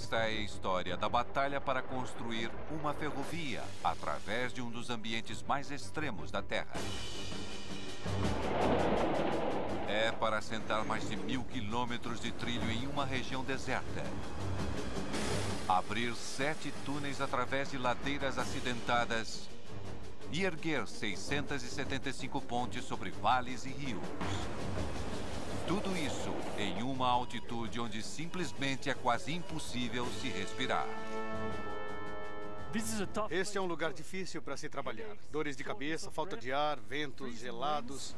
Esta é a história da batalha para construir uma ferrovia através de um dos ambientes mais extremos da Terra. É para assentar mais de 1.000 quilômetros de trilho em uma região deserta. Abrir 7 túneis através de ladeiras acidentadas e erguer 675 pontes sobre vales e rios. Tudo isso em uma altitude onde simplesmente é quase impossível se respirar. Este é um lugar difícil para se trabalhar. Dores de cabeça, falta de ar, ventos gelados.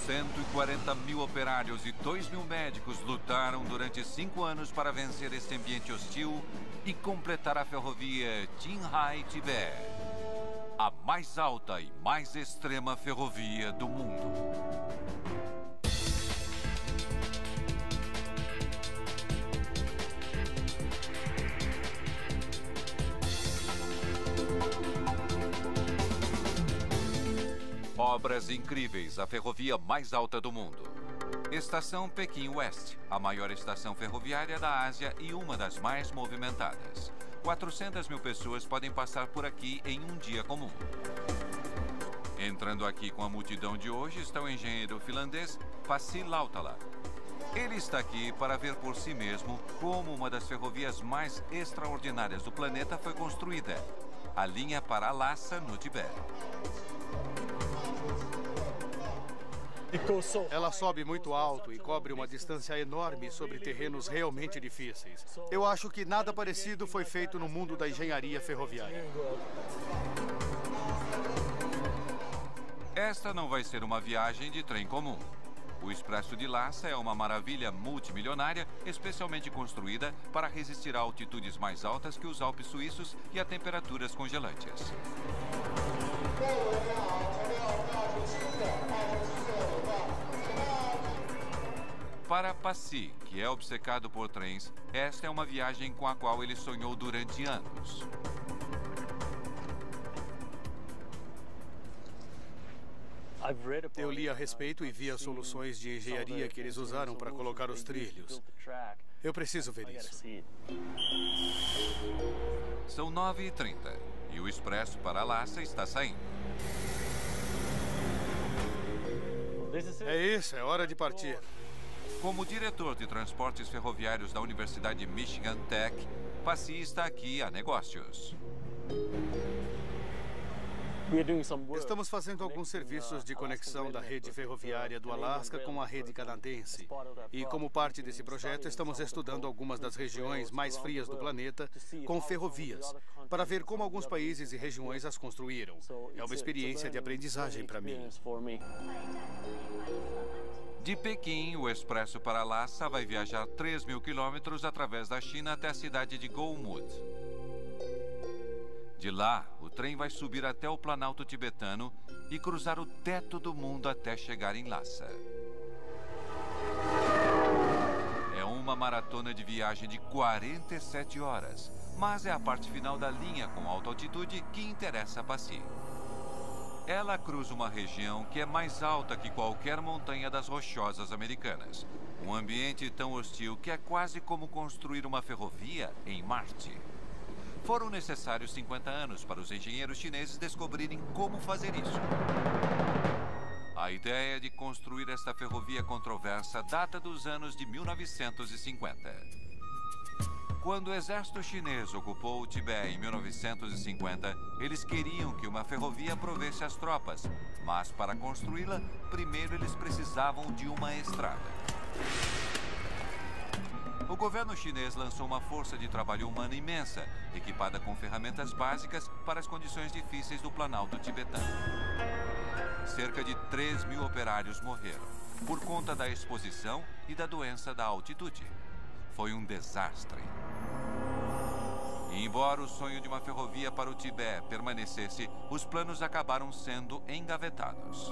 140 mil operários e 2.000 médicos lutaram durante 5 anos para vencer este ambiente hostil e completar a ferrovia Jinhai-Tibet, a mais alta e mais extrema ferrovia do mundo. Obras incríveis, a ferrovia mais alta do mundo. Estação Pequim West, a maior estação ferroviária da Ásia e uma das mais movimentadas. 400 mil pessoas podem passar por aqui em um dia comum. Entrando aqui com a multidão de hoje está o engenheiro finlandês Pasi Lautala. Ele está aqui para ver por si mesmo como uma das ferrovias mais extraordinárias do planeta foi construída, a linha para Lhasa, no Tibete. Ela sobe muito alto e cobre uma distância enorme sobre terrenos realmente difíceis. Eu acho que nada parecido foi feito no mundo da engenharia ferroviária. Esta não vai ser uma viagem de trem comum. O Expresso de Lhasa é uma maravilha multimilionária, especialmente construída para resistir a altitudes mais altas que os Alpes suíços e a temperaturas congelantes. Para Pasi, que é obcecado por trens, esta é uma viagem com a qual ele sonhou durante anos. Eu li a respeito e vi as soluções de engenharia que eles usaram para colocar os trilhos. Eu preciso ver isso. São 9h30 e o Expresso para Lhasa está saindo. É isso, é hora de partir. Como diretor de transportes ferroviários da Universidade Michigan Tech, Pasi está aqui a negócios. Estamos fazendo alguns serviços de conexão da rede ferroviária do Alasca com a rede canadense. E como parte desse projeto, estamos estudando algumas das regiões mais frias do planeta com ferrovias, para ver como alguns países e regiões as construíram. É uma experiência de aprendizagem para mim. De Pequim, o Expresso para Lhasa vai viajar 3.000 quilômetros através da China até a cidade de Golmud. De lá, o trem vai subir até o Planalto Tibetano e cruzar o teto do mundo até chegar em Lhasa. É uma maratona de viagem de 47 horas, mas é a parte final da linha com alta altitude que interessa a Pasi. Ela cruza uma região que é mais alta que qualquer montanha das Rochosas americanas. Um ambiente tão hostil que é quase como construir uma ferrovia em Marte. Foram necessários 50 anos para os engenheiros chineses descobrirem como fazer isso. A ideia de construir esta ferrovia controversa data dos anos de 1950. Quando o exército chinês ocupou o Tibete em 1950, eles queriam que uma ferrovia provesse as tropas, mas para construí-la, primeiro eles precisavam de uma estrada. O governo chinês lançou uma força de trabalho humana imensa, equipada com ferramentas básicas para as condições difíceis do Planalto Tibetano. Cerca de 3.000 operários morreram, por conta da exposição e da doença da altitude. Foi um desastre. E embora o sonho de uma ferrovia para o Tibete permanecesse, os planos acabaram sendo engavetados.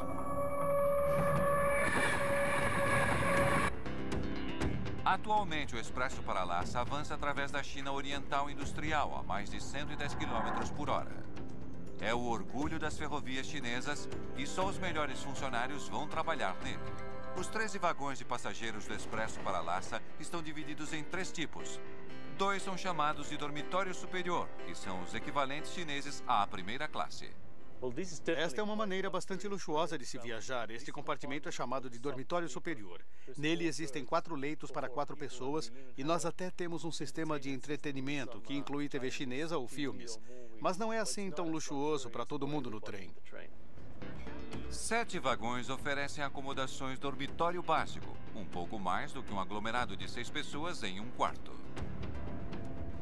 Atualmente, o Expresso para Lhasa avança através da China Oriental Industrial a mais de 110 km por hora. É o orgulho das ferrovias chinesas e só os melhores funcionários vão trabalhar nele. Os 13 vagões de passageiros do Expresso para Lhasa estão divididos em 3 tipos. 2 são chamados de dormitório superior, que são os equivalentes chineses à primeira classe. Esta é uma maneira bastante luxuosa de se viajar. Este compartimento é chamado de dormitório superior. Nele existem 4 leitos para 4 pessoas e nós até temos um sistema de entretenimento que inclui TV chinesa ou filmes. Mas não é assim tão luxuoso para todo mundo no trem. 7 vagões oferecem acomodações dormitório básico, um pouco mais do que um aglomerado de 6 pessoas em um quarto.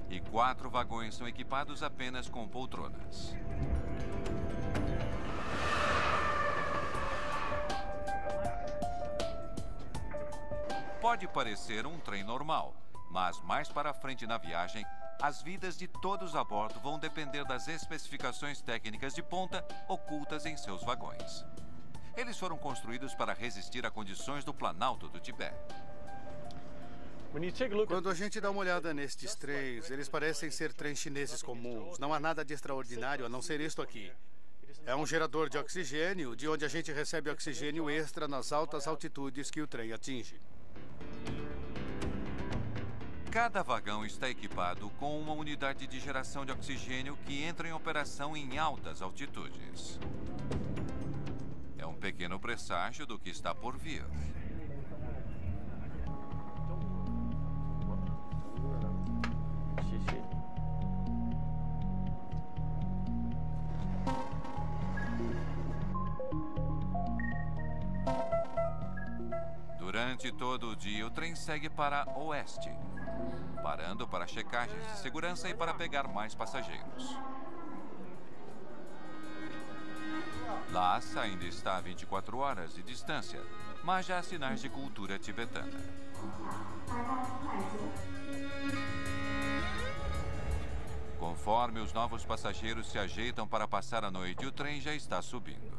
E 4 vagões são equipados apenas com poltronas. Pode parecer um trem normal, mas mais para frente na viagem, as vidas de todos a bordo vão depender das especificações técnicas de ponta ocultas em seus vagões. Eles foram construídos para resistir a condições do Planalto do Tibete. Quando a gente dá uma olhada nestes trens, eles parecem ser trens chineses comuns. Não há nada de extraordinário a não ser isto aqui. É um gerador de oxigênio, de onde a gente recebe oxigênio extra nas altas altitudes que o trem atinge. Cada vagão está equipado com uma unidade de geração de oxigênio que entra em operação em altas altitudes. É um pequeno presságio do que está por vir. Durante todo o dia, o trem segue para oeste, parando para checagens de segurança e para pegar mais passageiros. Lhasa ainda está a 24 horas de distância, mas já há sinais de cultura tibetana. Conforme os novos passageiros se ajeitam para passar a noite, o trem já está subindo.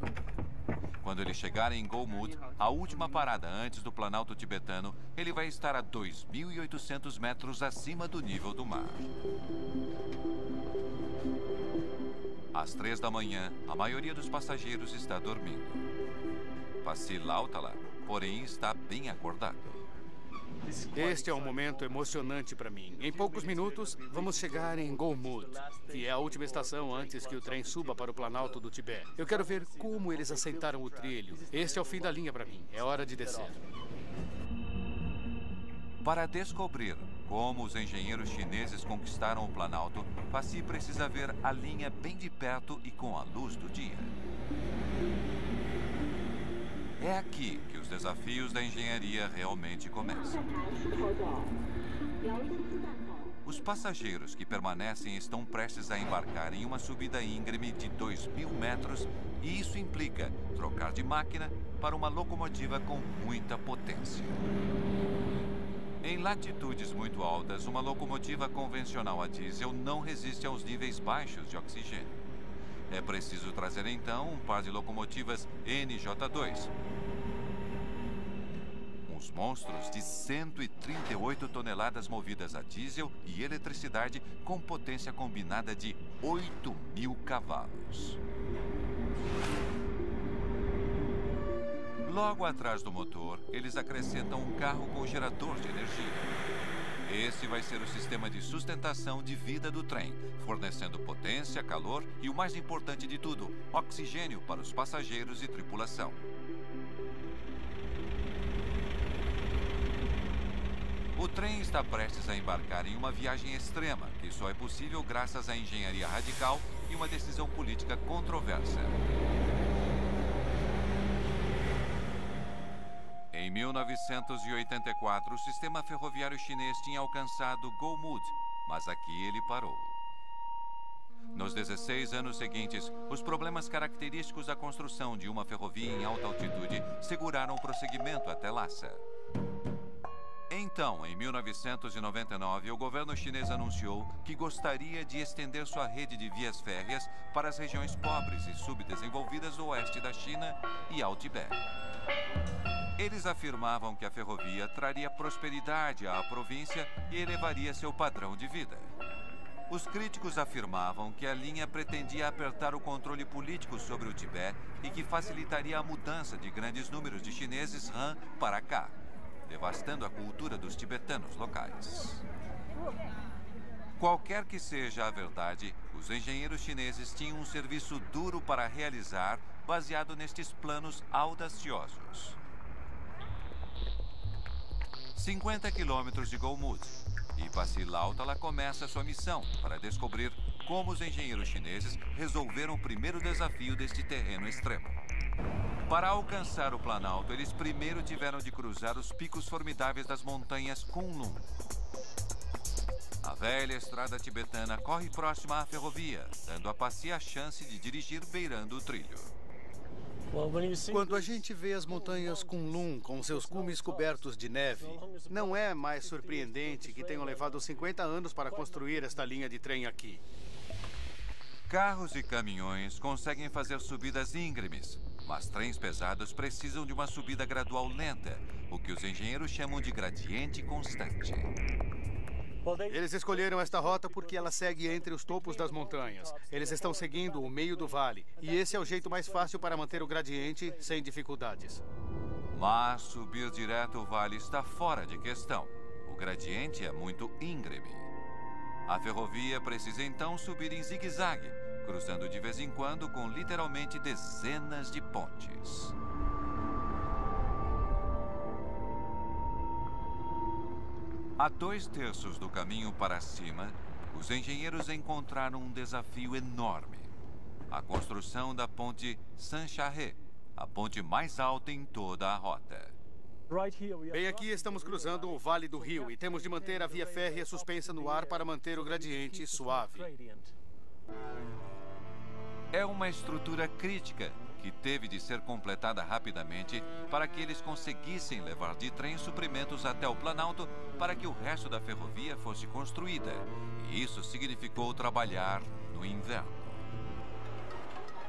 Quando eles chegarem em Golmud, a última parada antes do Planalto tibetano, ele vai estar a 2.800 metros acima do nível do mar. Às 3 da manhã, a maioria dos passageiros está dormindo. Pasi Lautala, porém, está bem acordado. Este é um momento emocionante para mim. Em poucos minutos, vamos chegar em Golmud, que é a última estação antes que o trem suba para o Planalto do Tibete. Eu quero ver como eles assentaram o trilho. Este é o fim da linha para mim. É hora de descer. Para descobrir como os engenheiros chineses conquistaram o Planalto, Pasi precisa ver a linha bem de perto e com a luz do dia. É aqui que os desafios da engenharia realmente começam. Os passageiros que permanecem estão prestes a embarcar em uma subida íngreme de 2.000 metros e isso implica trocar de máquina para uma locomotiva com muita potência. Em latitudes muito altas, uma locomotiva convencional a diesel não resiste aos níveis baixos de oxigênio. É preciso trazer então um par de locomotivas NJ2. Uns monstros de 138 toneladas movidas a diesel e eletricidade com potência combinada de 8.000 cavalos. Logo atrás do motor, eles acrescentam um carro com gerador de energia. Esse vai ser o sistema de sustentação de vida do trem, fornecendo potência, calor e, o mais importante de tudo, oxigênio para os passageiros e tripulação. O trem está prestes a embarcar em uma viagem extrema, que só é possível graças à engenharia radical e uma decisão política controversa. Em 1984, o sistema ferroviário chinês tinha alcançado Golmud, mas aqui ele parou. Nos 16 anos seguintes, os problemas característicos da construção de uma ferrovia em alta altitude seguraram o prosseguimento até Lhasa. Então, em 1999, o governo chinês anunciou que gostaria de estender sua rede de vias férreas para as regiões pobres e subdesenvolvidas do oeste da China e ao Tibete. Eles afirmavam que a ferrovia traria prosperidade à província e elevaria seu padrão de vida. Os críticos afirmavam que a linha pretendia apertar o controle político sobre o Tibete e que facilitaria a mudança de grandes números de chineses Han para cá, devastando a cultura dos tibetanos locais. Qualquer que seja a verdade, os engenheiros chineses tinham um serviço duro para realizar, baseado nestes planos audaciosos. 50 quilômetros de Golmud, e Pasi Lautala começa sua missão para descobrir como os engenheiros chineses resolveram o primeiro desafio deste terreno extremo. Para alcançar o Planalto, eles primeiro tiveram de cruzar os picos formidáveis das montanhas Kunlun. A velha estrada tibetana corre próxima à ferrovia, dando a Pasi a chance de dirigir beirando o trilho. Quando a gente vê as montanhas Kunlun com seus cumes cobertos de neve, não é mais surpreendente que tenham levado 50 anos para construir esta linha de trem aqui. Carros e caminhões conseguem fazer subidas íngremes, mas trens pesados precisam de uma subida gradual lenta, o que os engenheiros chamam de gradiente constante. Eles escolheram esta rota porque ela segue entre os topos das montanhas. Eles estão seguindo o meio do vale, e esse é o jeito mais fácil para manter o gradiente sem dificuldades. Mas subir direto o vale está fora de questão. O gradiente é muito íngreme. A ferrovia precisa então subir em zigue-zague, cruzando de vez em quando com literalmente dezenas de pontes. A 2/3 do caminho para cima, os engenheiros encontraram um desafio enorme. A construção da ponte Saint-Charest, a ponte mais alta em toda a rota. Bem aqui estamos cruzando o Vale do Rio e temos de manter a via férrea suspensa no ar para manter o gradiente suave. É uma estrutura crítica que teve de ser completada rapidamente para que eles conseguissem levar de trem suprimentos até o Planalto para que o resto da ferrovia fosse construída. E isso significou trabalhar no inverno.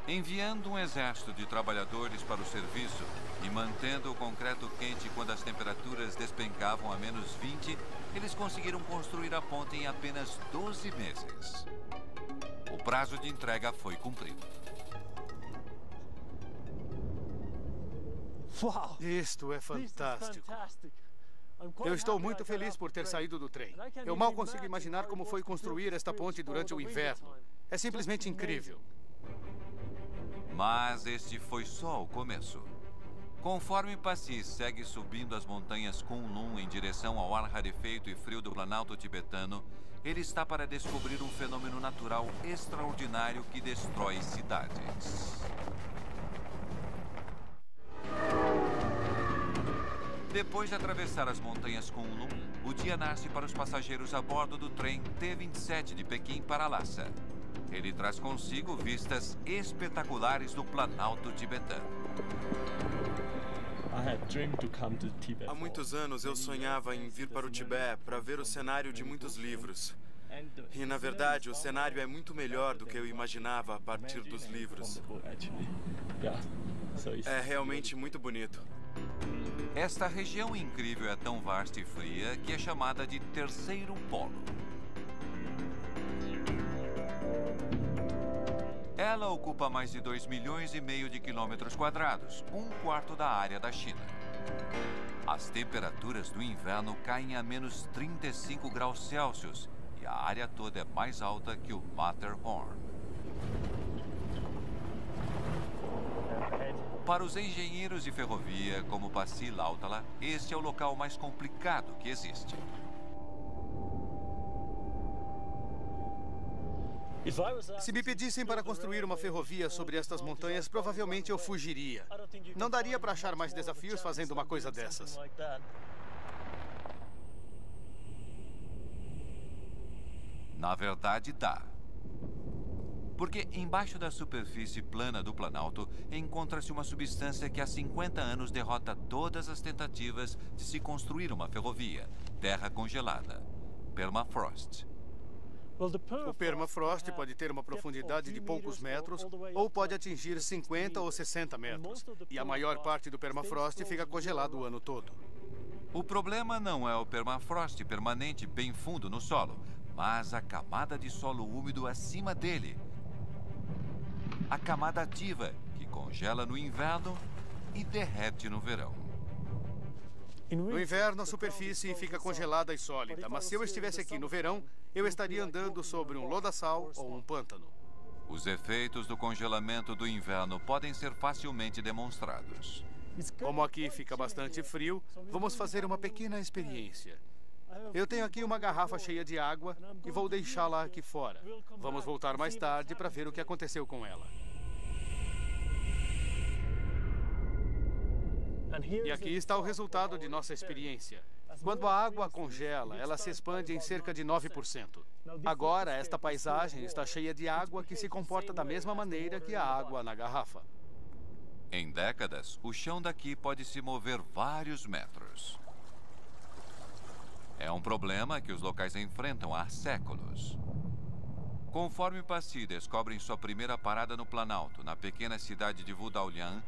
Enviando um exército de trabalhadores para o serviço e mantendo o concreto quente quando as temperaturas despencavam a -20, eles conseguiram construir a ponte em apenas 12 meses. O prazo de entrega foi cumprido. Isto é fantástico. Eu estou muito feliz por ter saído do trem. Eu mal consigo imaginar como foi construir esta ponte durante o inverno. É simplesmente incrível. Mas este foi só o começo. Conforme Pasi segue subindo as montanhas Kunlun em direção ao ar rarefeito e frio do Planalto tibetano, ele está para descobrir um fenômeno natural extraordinário que destrói cidades. Depois de atravessar as montanhas Kunlun, o dia nasce para os passageiros a bordo do trem T-27 de Pequim para Lhasa. Ele traz consigo vistas espetaculares do Planalto tibetano. Há muitos anos eu sonhava em vir para o Tibete para ver o cenário de muitos livros. E, na verdade, o cenário é muito melhor do que eu imaginava a partir dos livros. É realmente muito bonito. Esta região incrível é tão vasta e fria que é chamada de Terceiro Polo. Ela ocupa mais de 2,5 milhões de quilômetros quadrados, 1/4 da área da China. As temperaturas do inverno caem a -35 graus Celsius e a área toda é mais alta que o Matterhorn. Para os engenheiros de ferrovia, como Pasi Lautala, este é o local mais complicado que existe. Se me pedissem para construir uma ferrovia sobre estas montanhas, provavelmente eu fugiria. Não daria para achar mais desafios fazendo uma coisa dessas. Na verdade, dá. Porque embaixo da superfície plana do Planalto encontra-se uma substância que há 50 anos derrota todas as tentativas de se construir uma ferrovia: terra congelada, permafrost. O permafrost pode ter uma profundidade de poucos metros ou pode atingir 50 ou 60 metros. E a maior parte do permafrost fica congelado o ano todo. O problema não é o permafrost permanente bem fundo no solo, mas a camada de solo úmido acima dele. A camada ativa, que congela no inverno e derrete no verão. No inverno, a superfície fica congelada e sólida, mas se eu estivesse aqui no verão, eu estaria andando sobre um lodaçal ou um pântano. Os efeitos do congelamento do inverno podem ser facilmente demonstrados. Como aqui fica bastante frio, vamos fazer uma pequena experiência. Eu tenho aqui uma garrafa cheia de água e vou deixá-la aqui fora. Vamos voltar mais tarde para ver o que aconteceu com ela. E aqui está o resultado de nossa experiência. Quando a água congela, ela se expande em cerca de 9%. Agora, esta paisagem está cheia de água que se comporta da mesma maneira que a água na garrafa. Em décadas, o chão daqui pode se mover vários metros. É um problema que os locais enfrentam há séculos. Conforme Passy descobrem sua primeira parada no Planalto, na pequena cidade de Vudaulian,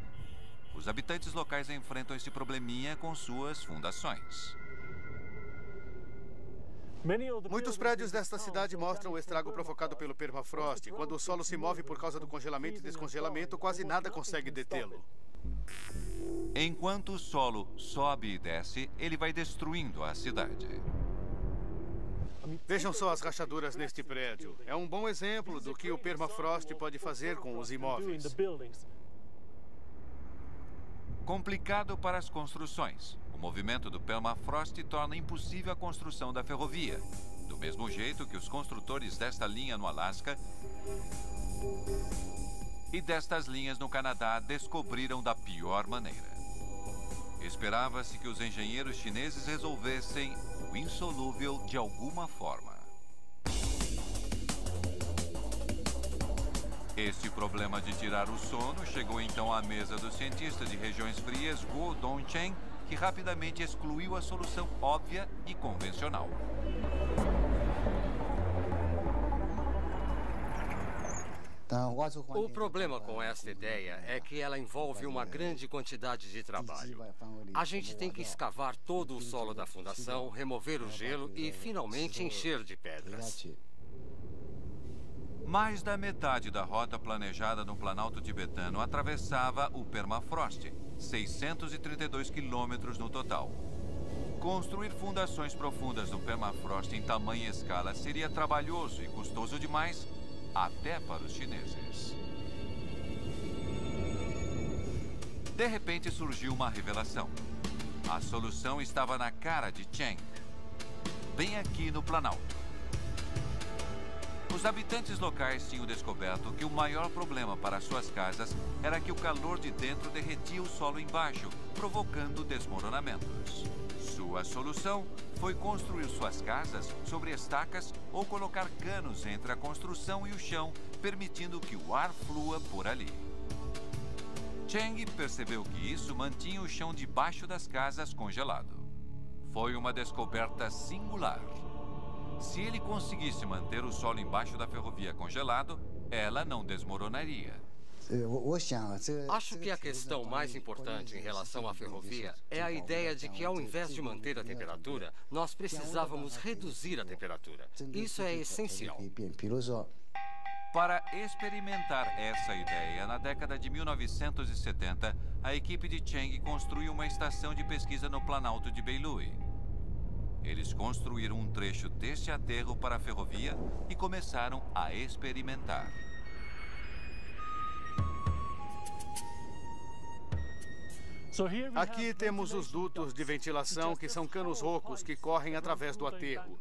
os habitantes locais enfrentam esse probleminha com suas fundações. Muitos prédios desta cidade mostram o estrago provocado pelo permafrost. Quando o solo se move por causa do congelamento e descongelamento, quase nada consegue detê-lo. Enquanto o solo sobe e desce, ele vai destruindo a cidade. Vejam só as rachaduras neste prédio. É um bom exemplo do que o permafrost pode fazer com os imóveis. Complicado para as construções. O movimento do permafrost torna impossível a construção da ferrovia, do mesmo jeito que os construtores desta linha no Alasca e destas linhas no Canadá descobriram da pior maneira. Esperava-se que os engenheiros chineses resolvessem o insolúvel de alguma forma. Este problema de tirar o sono chegou então à mesa do cientista de regiões frias Guo Dongcheng, que rapidamente excluiu a solução óbvia e convencional. O problema com esta ideia é que ela envolve uma grande quantidade de trabalho. A gente tem que escavar todo o solo da fundação, remover o gelo e, finalmente, encher de pedras. Mais da metade da rota planejada no Planalto tibetano atravessava o permafrost, 632 quilômetros no total. Construir fundações profundas no permafrost em tamanha escala seria trabalhoso e custoso demais, até para os chineses. De repente surgiu uma revelação. A solução estava na cara de Cheng, bem aqui no Planalto. Os habitantes locais tinham descoberto que o maior problema para suas casas era que o calor de dentro derretia o solo embaixo, provocando desmoronamentos. Sua solução foi construir suas casas sobre estacas ou colocar canos entre a construção e o chão, permitindo que o ar flua por ali. Cheng percebeu que isso mantinha o chão debaixo das casas congelado. Foi uma descoberta singular. Se ele conseguisse manter o solo embaixo da ferrovia congelado, ela não desmoronaria. Acho que a questão mais importante em relação à ferrovia é a ideia de que, ao invés de manter a temperatura, nós precisávamos reduzir a temperatura. Isso é essencial. Para experimentar essa ideia, na década de 1970, a equipe de Cheng construiu uma estação de pesquisa no Planalto de Beilui. Eles construíram um trecho deste aterro para a ferrovia e começaram a experimentar. Aqui temos os dutos de ventilação, que são canos rocos que correm através do aterro.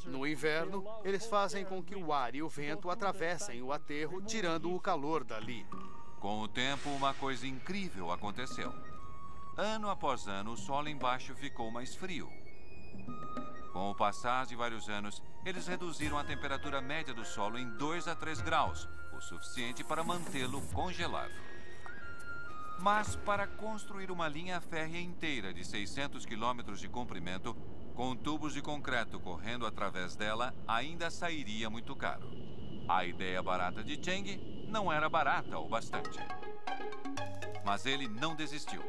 No inverno, eles fazem com que o ar e o vento atravessem o aterro, tirando o calor dali. Com o tempo, uma coisa incrível aconteceu. Ano após ano, o solo embaixo ficou mais frio. Com o passar de vários anos, eles reduziram a temperatura média do solo em 2 a 3 graus, o suficiente para mantê-lo congelado. Mas para construir uma linha férrea inteira de 600 quilômetros de comprimento, com tubos de concreto correndo através dela, ainda sairia muito caro. A ideia barata de Cheng não era barata o bastante. Mas ele não desistiu.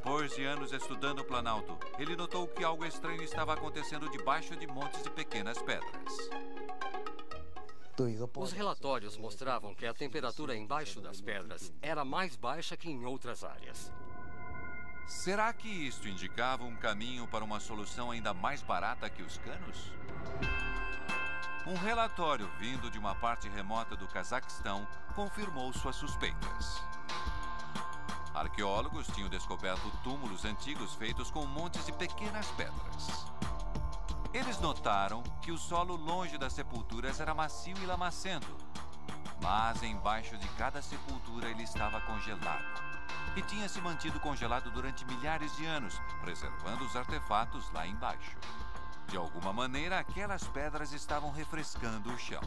Depois de anos estudando o Planalto, ele notou que algo estranho estava acontecendo debaixo de montes de pequenas pedras. Os relatórios mostravam que a temperatura embaixo das pedras era mais baixa que em outras áreas. Será que isto indicava um caminho para uma solução ainda mais barata que os canos? Um relatório vindo de uma parte remota do Cazaquistão confirmou suas suspeitas. Arqueólogos tinham descoberto túmulos antigos feitos com montes de pequenas pedras. Eles notaram que o solo longe das sepulturas era macio e lamacento, mas embaixo de cada sepultura ele estava congelado. E tinha se mantido congelado durante milhares de anos, preservando os artefatos lá embaixo. De alguma maneira, aquelas pedras estavam refrescando o chão.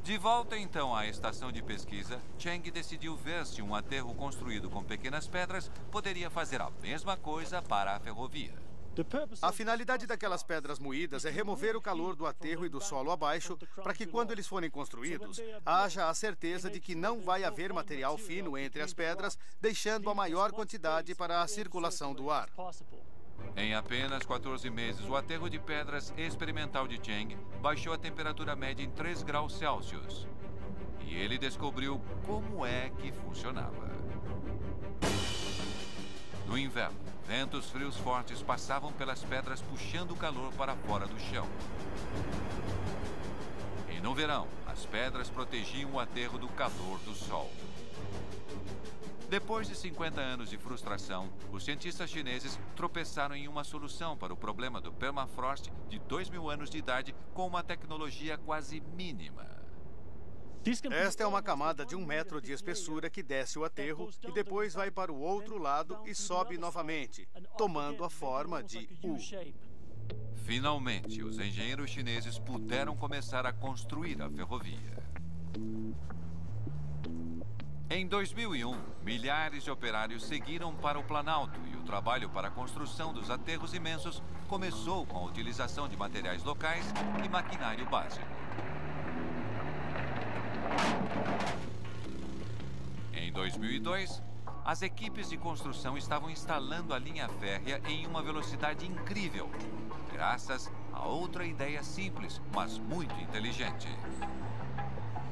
De volta então à estação de pesquisa, Cheng decidiu ver se um aterro construído com pequenas pedras poderia fazer a mesma coisa para a ferrovia. A finalidade daquelas pedras moídas é remover o calor do aterro e do solo abaixo, para que quando eles forem construídos, haja a certeza de que não vai haver material fino entre as pedras, deixando a maior quantidade para a circulação do ar. Em apenas 14 meses, o aterro de pedras experimental de Cheng baixou a temperatura média em 3 graus Celsius. E ele descobriu como é que funcionava. No inverno, ventos frios fortes passavam pelas pedras puxando o calor para fora do chão. E no verão, as pedras protegiam o aterro do calor do sol. Depois de 50 anos de frustração, os cientistas chineses tropeçaram em uma solução para o problema do permafrost de 2.000 anos de idade com uma tecnologia quase mínima. Esta é uma camada de 1 metro de espessura que desce o aterro e depois vai para o outro lado e sobe novamente, tomando a forma de U. Finalmente, os engenheiros chineses puderam começar a construir a ferrovia. Em 2001, milhares de operários seguiram para o Planalto e o trabalho para a construção dos aterros imensos começou com a utilização de materiais locais e maquinário básico. Em 2002, as equipes de construção estavam instalando a linha férrea em uma velocidade incrível, graças a outra ideia simples, mas muito inteligente.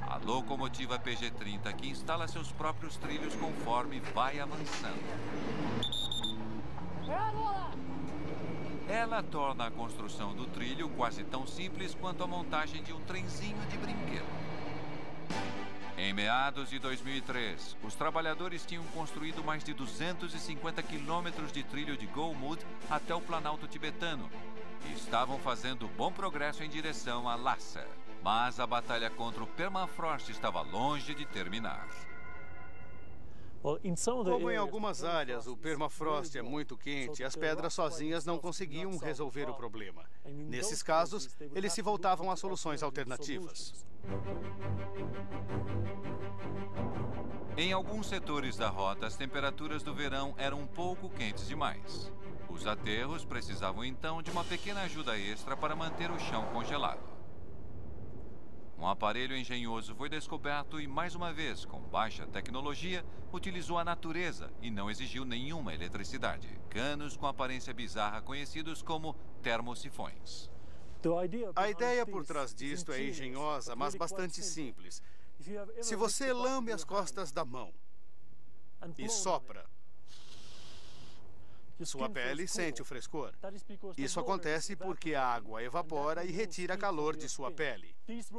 A locomotiva PG-30 que instala seus próprios trilhos conforme vai avançando. Ela torna a construção do trilho quase tão simples quanto a montagem de um trenzinho de brinquedo. Em meados de 2003, os trabalhadores tinham construído mais de 250 quilômetros de trilho de Go-Mud até o Planalto tibetano e estavam fazendo bom progresso em direção a Lhasa. Mas a batalha contra o permafrost estava longe de terminar. Como em algumas áreas o permafrost é muito quente, as pedras sozinhas não conseguiam resolver o problema. Nesses casos, eles se voltavam a soluções alternativas. Em alguns setores da rota, as temperaturas do verão eram um pouco quentes demais. Os aterros precisavam então de uma pequena ajuda extra para manter o chão congelado. Um aparelho engenhoso foi descoberto e, mais uma vez, com baixa tecnologia, utilizou a natureza e não exigiu nenhuma eletricidade. Canos com aparência bizarra conhecidos como termosifões. A ideia por trás disto é engenhosa, mas bastante simples. Se você lambe as costas da mão e sopra, sua pele sente o frescor. Isso acontece porque a água evapora e retira calor de sua pele.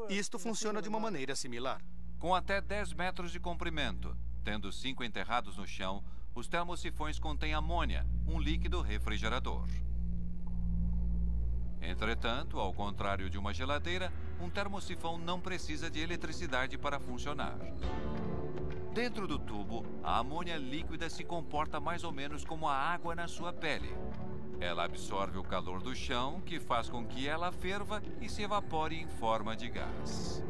Isto funciona de uma maneira similar. Com até 10 metros de comprimento, tendo 5 enterrados no chão, os termosifões contêm amônia, um líquido refrigerador. Entretanto, ao contrário de uma geladeira, um termosifão não precisa de eletricidade para funcionar. Dentro do tubo, a amônia líquida se comporta mais ou menos como a água na sua pele. Ela absorve o calor do chão, que faz com que ela ferva e se evapore em forma de gás.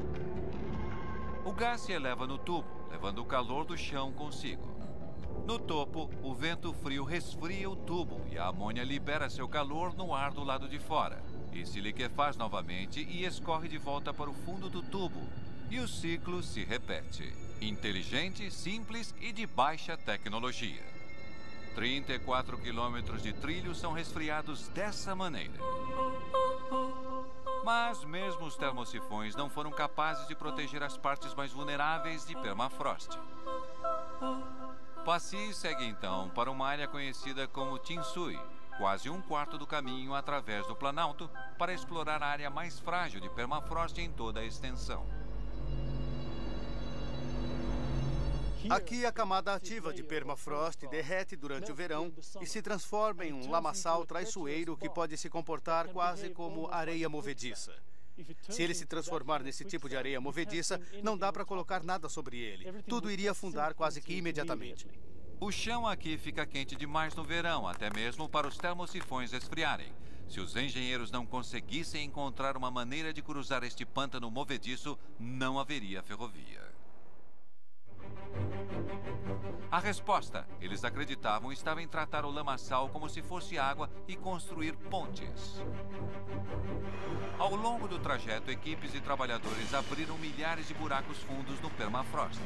O gás se eleva no tubo, levando o calor do chão consigo. No topo, o vento frio resfria o tubo e a amônia libera seu calor no ar do lado de fora. E se liquefaz novamente e escorre de volta para o fundo do tubo. E o ciclo se repete. Inteligente, simples e de baixa tecnologia. 34 quilômetros de trilho são resfriados dessa maneira. Mas mesmo os termosifões não foram capazes de proteger as partes mais vulneráveis de permafrost. Passy segue então para uma área conhecida como Tinsui, quase um quarto do caminho através do Planalto, para explorar a área mais frágil de permafrost em toda a extensão. Aqui a camada ativa de permafrost derrete durante o verão e se transforma em um lamaçal traiçoeiro que pode se comportar quase como areia movediça. Se ele se transformar nesse tipo de areia movediça, não dá para colocar nada sobre ele. Tudo iria afundar quase que imediatamente. O chão aqui fica quente demais no verão, até mesmo para os termosifões esfriarem. Se os engenheiros não conseguissem encontrar uma maneira de cruzar este pântano movediço, não haveria ferrovia. A resposta, eles acreditavam, estava em tratar o lamaçal como se fosse água e construir pontes. Ao longo do trajeto, equipes e trabalhadores abriram milhares de buracos fundos no permafrost.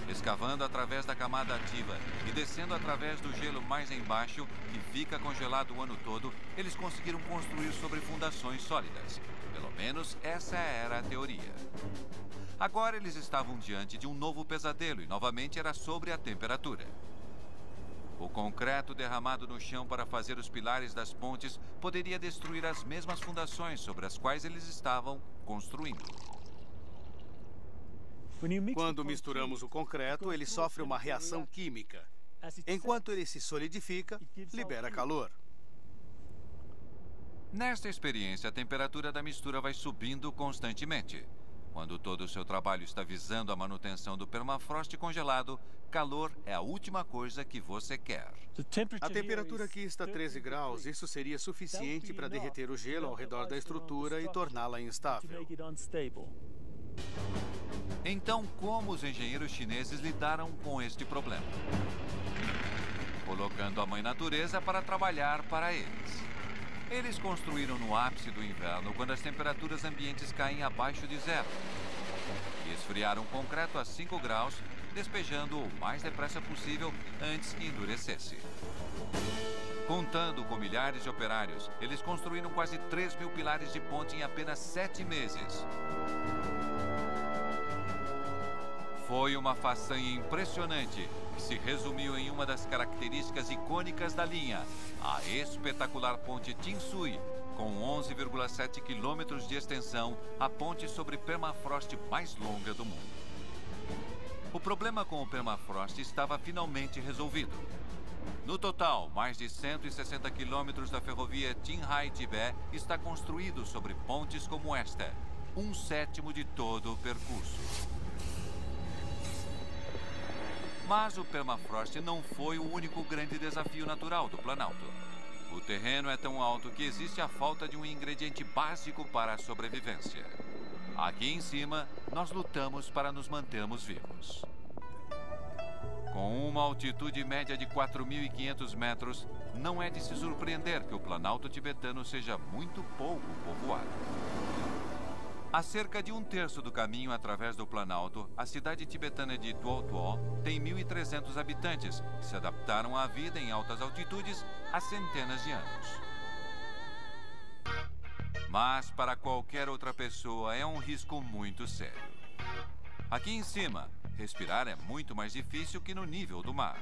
Escavando através da camada ativa e descendo através do gelo mais embaixo, que fica congelado o ano todo, eles conseguiram construir sobre fundações sólidas. Pelo menos essa era a teoria. Agora eles estavam diante de um novo pesadelo e novamente era sobre a temperatura. O concreto derramado no chão para fazer os pilares das pontes poderia destruir as mesmas fundações sobre as quais eles estavam construindo. Quando misturamos o concreto, ele sofre uma reação química. Enquanto ele se solidifica, libera calor. Nesta experiência, a temperatura da mistura vai subindo constantemente. Quando todo o seu trabalho está visando a manutenção do permafrost congelado, calor é a última coisa que você quer. A temperatura aqui está 13 graus. Isso seria suficiente para derreter o gelo ao redor da estrutura e torná-la instável. Então, como os engenheiros chineses lidaram com este problema? Colocando a Mãe Natureza para trabalhar para eles. Eles construíram no ápice do inverno, quando as temperaturas ambientes caem abaixo de zero. E esfriaram o concreto a 5 graus, despejando-o o mais depressa possível antes que endurecesse. Contando com milhares de operários, eles construíram quase 3.000 pilares de ponte em apenas 7 meses. Foi uma façanha impressionante, que se resumiu em uma das características icônicas da linha, a espetacular ponte Tinsui, com 11,7 quilômetros de extensão, a ponte sobre permafrost mais longa do mundo. O problema com o permafrost estava finalmente resolvido. No total, mais de 160 quilômetros da ferrovia Qinghai-Tibet está construído sobre pontes como esta, 1/7 de todo o percurso. Mas o permafrost não foi o único grande desafio natural do Planalto. O terreno é tão alto que existe a falta de um ingrediente básico para a sobrevivência. Aqui em cima, nós lutamos para nos mantermos vivos. Com uma altitude média de 4.500 metros, não é de se surpreender que o Planalto tibetano seja muito pouco povoado. A cerca de 1/3 do caminho através do Planalto, a cidade tibetana de Tuo Tuo tem 1.300 habitantes que se adaptaram à vida em altas altitudes há centenas de anos. Mas para qualquer outra pessoa é um risco muito sério. Aqui em cima, respirar é muito mais difícil que no nível do mar.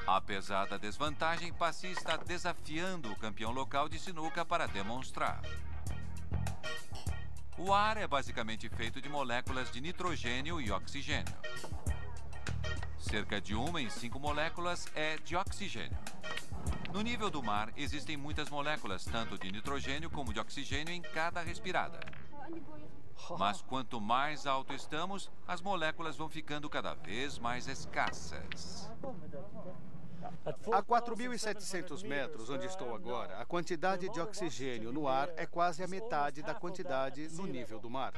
Apesar da desvantagem, Passy está desafiando o campeão local de sinuca para demonstrar. O ar é basicamente feito de moléculas de nitrogênio e oxigênio. Cerca de 1 em 5 moléculas é de oxigênio. No nível do mar, existem muitas moléculas, tanto de nitrogênio como de oxigênio, em cada respirada. Mas quanto mais alto estamos, as moléculas vão ficando cada vez mais escassas. A 4.700 metros, onde estou agora, a quantidade de oxigênio no ar é quase a metade da quantidade no nível do mar.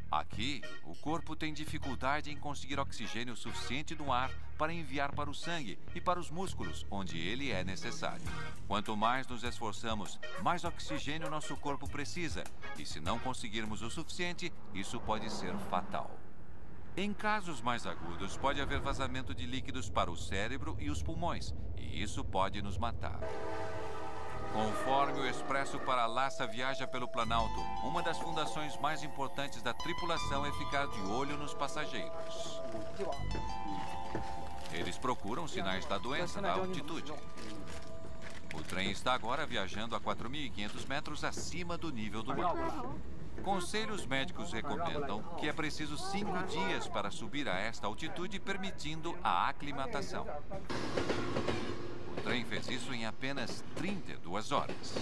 Aqui, o corpo tem dificuldade em conseguir oxigênio suficiente no ar para enviar para o sangue e para os músculos, onde ele é necessário. Quanto mais nos esforçamos, mais oxigênio nosso corpo precisa. E se não conseguirmos o suficiente, isso pode ser fatal. Em casos mais agudos, pode haver vazamento de líquidos para o cérebro e os pulmões, e isso pode nos matar. Conforme o Expresso para Lhasa viaja pelo Planalto, uma das fundações mais importantes da tripulação é ficar de olho nos passageiros. Eles procuram sinais da doença na altitude. O trem está agora viajando a 4.500 metros acima do nível do mar. Conselhos médicos recomendam que é preciso 5 dias para subir a esta altitude, permitindo a aclimatação. O trem fez isso em apenas 32 horas.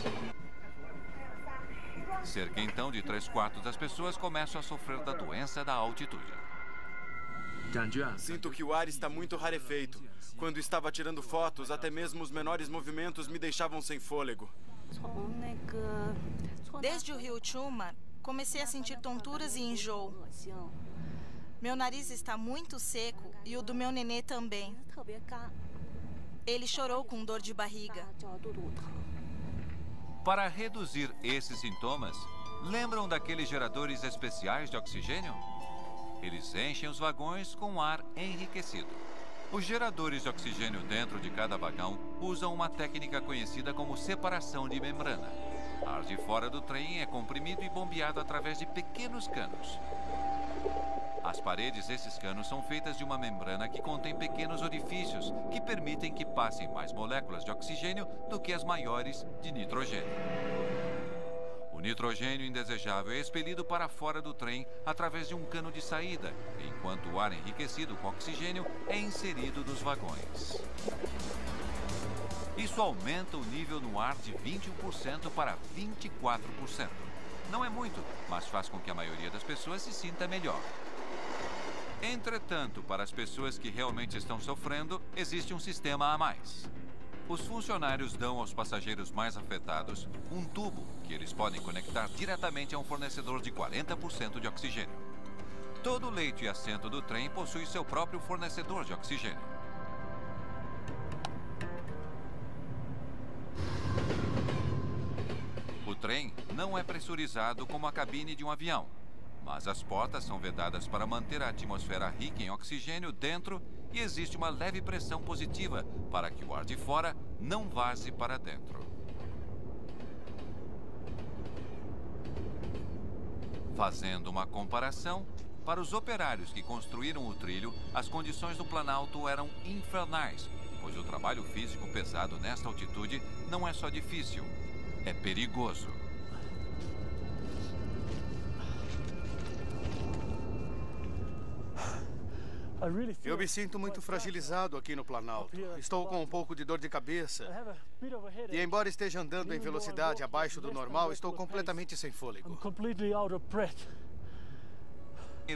Cerca então de 3/4 das pessoas começam a sofrer da doença da altitude. Sinto que o ar está muito rarefeito. Quando estava tirando fotos, até mesmo os menores movimentos me deixavam sem fôlego. Desde o rio Chuma, comecei a sentir tonturas e enjoo. Meu nariz está muito seco e o do meu nenê também. Ele chorou com dor de barriga. Para reduzir esses sintomas, lembram daqueles geradores especiais de oxigênio? Eles enchem os vagões com ar enriquecido. Os geradores de oxigênio dentro de cada vagão usam uma técnica conhecida como separação de membrana. Ar de fora do trem é comprimido e bombeado através de pequenos canos. As paredes desses canos são feitas de uma membrana que contém pequenos orifícios que permitem que passem mais moléculas de oxigênio do que as maiores de nitrogênio. O nitrogênio indesejável é expelido para fora do trem através de um cano de saída, enquanto o ar enriquecido com oxigênio é inserido nos vagões. Isso aumenta o nível no ar de 21% para 24%. Não é muito, mas faz com que a maioria das pessoas se sinta melhor. Entretanto, para as pessoas que realmente estão sofrendo, existe um sistema a mais. Os funcionários dão aos passageiros mais afetados um tubo que eles podem conectar diretamente a um fornecedor de 40% de oxigênio. Todo leito e assento do trem possui seu próprio fornecedor de oxigênio. O trem não é pressurizado como a cabine de um avião, mas as portas são vedadas para manter a atmosfera rica em oxigênio dentro e existe uma leve pressão positiva para que o ar de fora não vaze para dentro. Fazendo uma comparação, para os operários que construíram o trilho, as condições do Planalto eram infernais, pois o trabalho físico pesado nesta altitude não é só difícil, é perigoso. Eu me sinto muito fragilizado aqui no Planalto. Estou com um pouco de dor de cabeça. E embora esteja andando em velocidade abaixo do normal, estou completamente sem fôlego.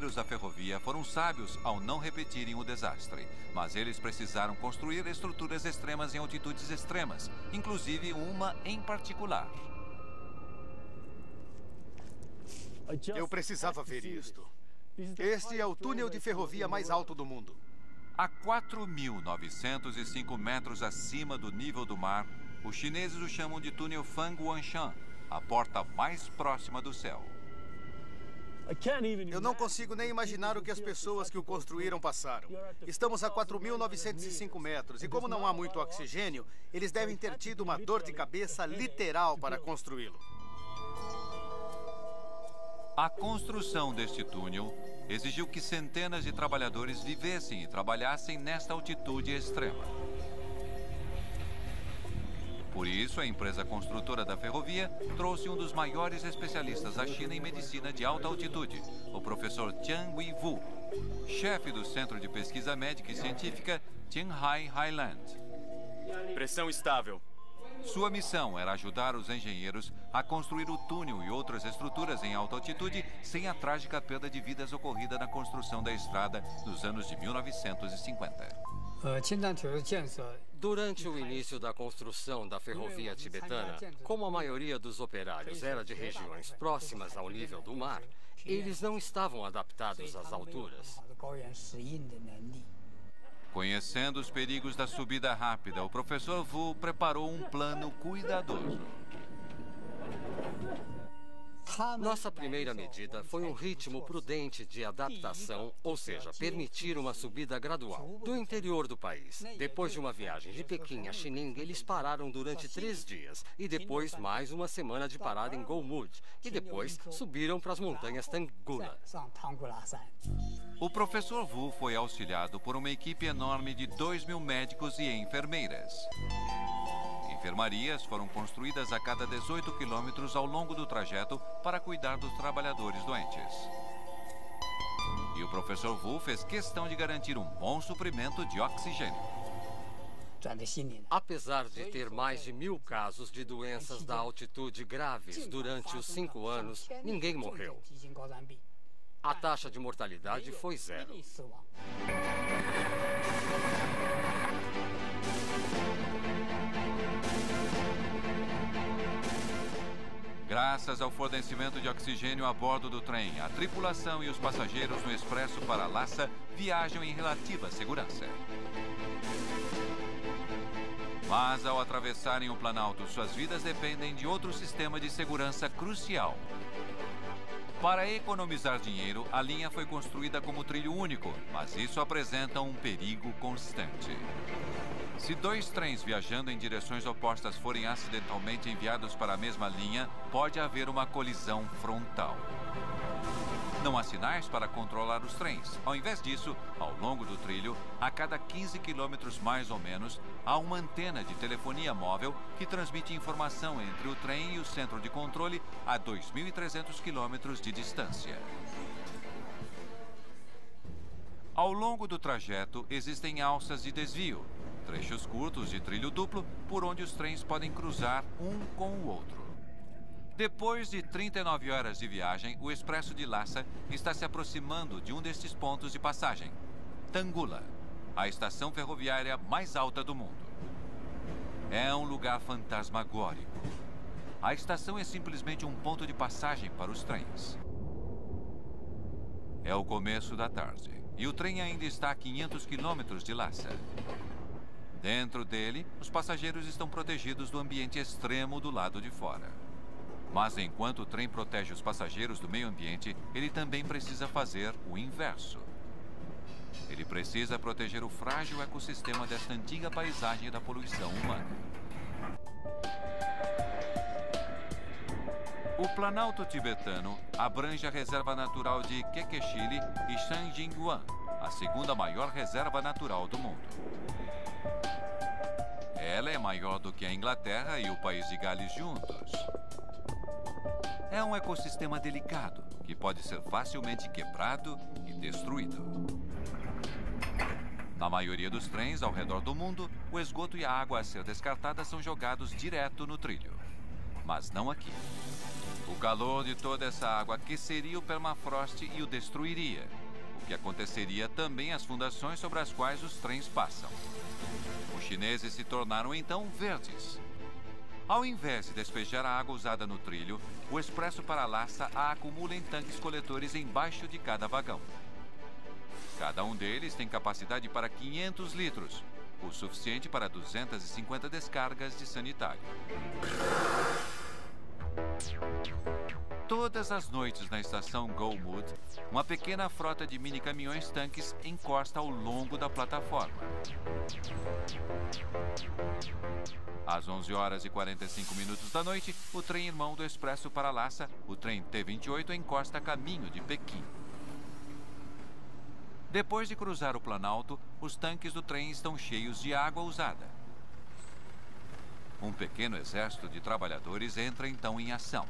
Os da ferrovia foram sábios ao não repetirem o desastre, mas eles precisaram construir estruturas extremas em altitudes extremas, inclusive uma em particular. Eu precisava ver isto. Este é o túnel de ferrovia mais alto do mundo. A 4.905 metros acima do nível do mar, os chineses o chamam de túnel Fanguanshan, a porta mais próxima do céu. Eu não consigo nem imaginar o que as pessoas que o construíram passaram. Estamos a 4.905 metros e como não há muito oxigênio, eles devem ter tido uma dor de cabeça literal para construí-lo. A construção deste túnel exigiu que centenas de trabalhadores vivessem e trabalhassem nesta altitude extrema. Por isso, a empresa construtora da ferrovia trouxe um dos maiores especialistas da China em medicina de alta altitude, o professor Jiang Weifu, chefe do Centro de Pesquisa Médica e Científica Qinghai Highland. Pressão estável. Sua missão era ajudar os engenheiros a construir o túnel e outras estruturas em alta altitude sem a trágica perda de vidas ocorrida na construção da estrada nos anos de 1950. Durante o início da construção da ferrovia tibetana, como a maioria dos operários era de regiões próximas ao nível do mar, eles não estavam adaptados às alturas. Conhecendo os perigos da subida rápida, o professor Wu preparou um plano cuidadoso. Nossa primeira medida foi um ritmo prudente de adaptação, ou seja, permitir uma subida gradual. Do interior do país, depois de uma viagem de Pequim a Xining, eles pararam durante 3 dias, e depois mais uma semana de parada em Golmud, e depois subiram para as montanhas Tangula. O professor Wu foi auxiliado por uma equipe enorme de 2.000 médicos e enfermeiras. Enfermarias foram construídas a cada 18 quilômetros ao longo do trajeto para cuidar dos trabalhadores doentes. E o professor Wu fez questão de garantir um bom suprimento de oxigênio. Apesar de ter mais de 1.000 casos de doenças da altitude graves durante os 5 anos, ninguém morreu. A taxa de mortalidade foi 0. Graças ao fornecimento de oxigênio a bordo do trem, a tripulação e os passageiros no expresso para Lhasa viajam em relativa segurança. Mas ao atravessarem o Planalto, suas vidas dependem de outro sistema de segurança crucial. Para economizar dinheiro, a linha foi construída como trilho único, mas isso apresenta um perigo constante. Se 2 trens viajando em direções opostas forem acidentalmente enviados para a mesma linha, pode haver uma colisão frontal. Não há sinais para controlar os trens. Ao invés disso, ao longo do trilho, a cada 15 quilômetros mais ou menos, há uma antena de telefonia móvel que transmite informação entre o trem e o centro de controle a 2.300 quilômetros de distância. Ao longo do trajeto, existem alças de desvio, trechos curtos de trilho duplo por onde os trens podem cruzar um com o outro. Depois de 39 horas de viagem, o Expresso de Lhasa está se aproximando de um destes pontos de passagem, Tangula, a estação ferroviária mais alta do mundo. É um lugar fantasmagórico. A estação é simplesmente um ponto de passagem para os trens. É o começo da tarde e o trem ainda está a 500 quilômetros de Lhasa. Dentro dele, os passageiros estão protegidos do ambiente extremo do lado de fora. Mas enquanto o trem protege os passageiros do meio ambiente, ele também precisa fazer o inverso. Ele precisa proteger o frágil ecossistema desta antiga paisagem da poluição humana. O Planalto tibetano abrange a reserva natural de Kekechili e Shanjingguan, a segunda maior reserva natural do mundo. Ela é maior do que a Inglaterra e o país de Gales juntos. É um ecossistema delicado, que pode ser facilmente quebrado e destruído. Na maioria dos trens ao redor do mundo, o esgoto e a água a ser descartada são jogados direto no trilho. Mas não aqui. O calor de toda essa água aqueceria o permafrost e o destruiria, o que aconteceria também às fundações sobre as quais os trens passam. Os chineses se tornaram então verdes. Ao invés de despejar a água usada no trilho, o expresso para Lhasa a acumula em tanques coletores embaixo de cada vagão. Cada um deles tem capacidade para 500 litros, o suficiente para 250 descargas de sanitário. Todas as noites na estação Golmud, uma pequena frota de mini-caminhões-tanques encosta ao longo da plataforma. Às 11 horas e 45 minutos da noite, o trem irmão do Expresso para Lhasa, o trem T-28, encosta a caminho de Pequim. Depois de cruzar o Planalto, os tanques do trem estão cheios de água usada. Um pequeno exército de trabalhadores entra então em ação.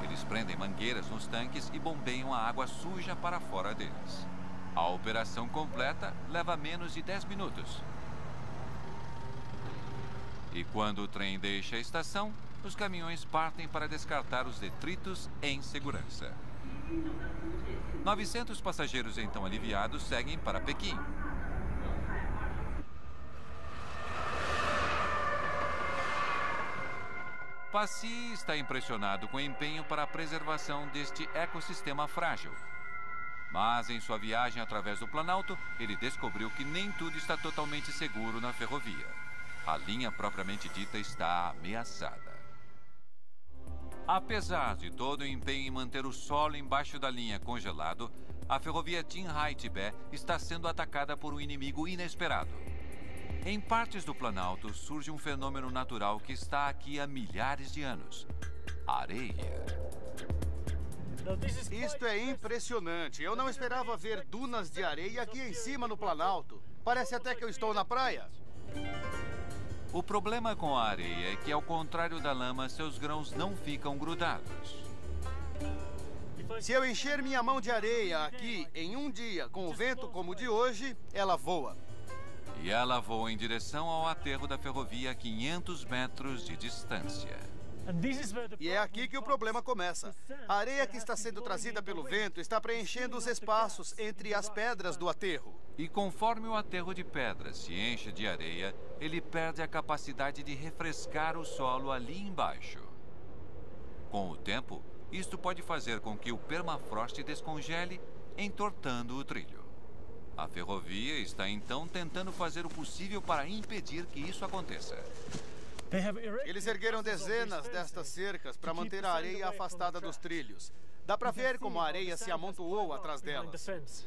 Eles prendem mangueiras nos tanques e bombeiam a água suja para fora deles. A operação completa leva menos de 10 minutos. E quando o trem deixa a estação, os caminhões partem para descartar os detritos em segurança. 900 passageiros então aliviados seguem para Pequim. Passy está impressionado com o empenho para a preservação deste ecossistema frágil. Mas em sua viagem através do Planalto, ele descobriu que nem tudo está totalmente seguro na ferrovia. A linha propriamente dita está ameaçada. Apesar de todo o empenho em manter o solo embaixo da linha congelado, a ferrovia Qinghai-Tibet está sendo atacada por um inimigo inesperado. Em partes do Planalto surge um fenômeno natural que está aqui há milhares de anos: areia. Isto é impressionante. Eu não esperava ver dunas de areia aqui em cima no Planalto. Parece até que eu estou na praia. O problema com a areia é que, ao contrário da lama, seus grãos não ficam grudados. Se eu encher minha mão de areia aqui em um dia com o vento como o de hoje, ela voa. E ela voa em direção ao aterro da ferrovia a 500 metros de distância. E é aqui que o problema começa. A areia que está sendo trazida pelo vento está preenchendo os espaços entre as pedras do aterro. E conforme o aterro de pedras se enche de areia, ele perde a capacidade de refrescar o solo ali embaixo. Com o tempo, isto pode fazer com que o permafrost descongele, entortando o trilho. A ferrovia está então tentando fazer o possível para impedir que isso aconteça. Eles ergueram dezenas destas cercas para manter a areia afastada dos trilhos. Dá para ver como a areia se amontoou atrás delas.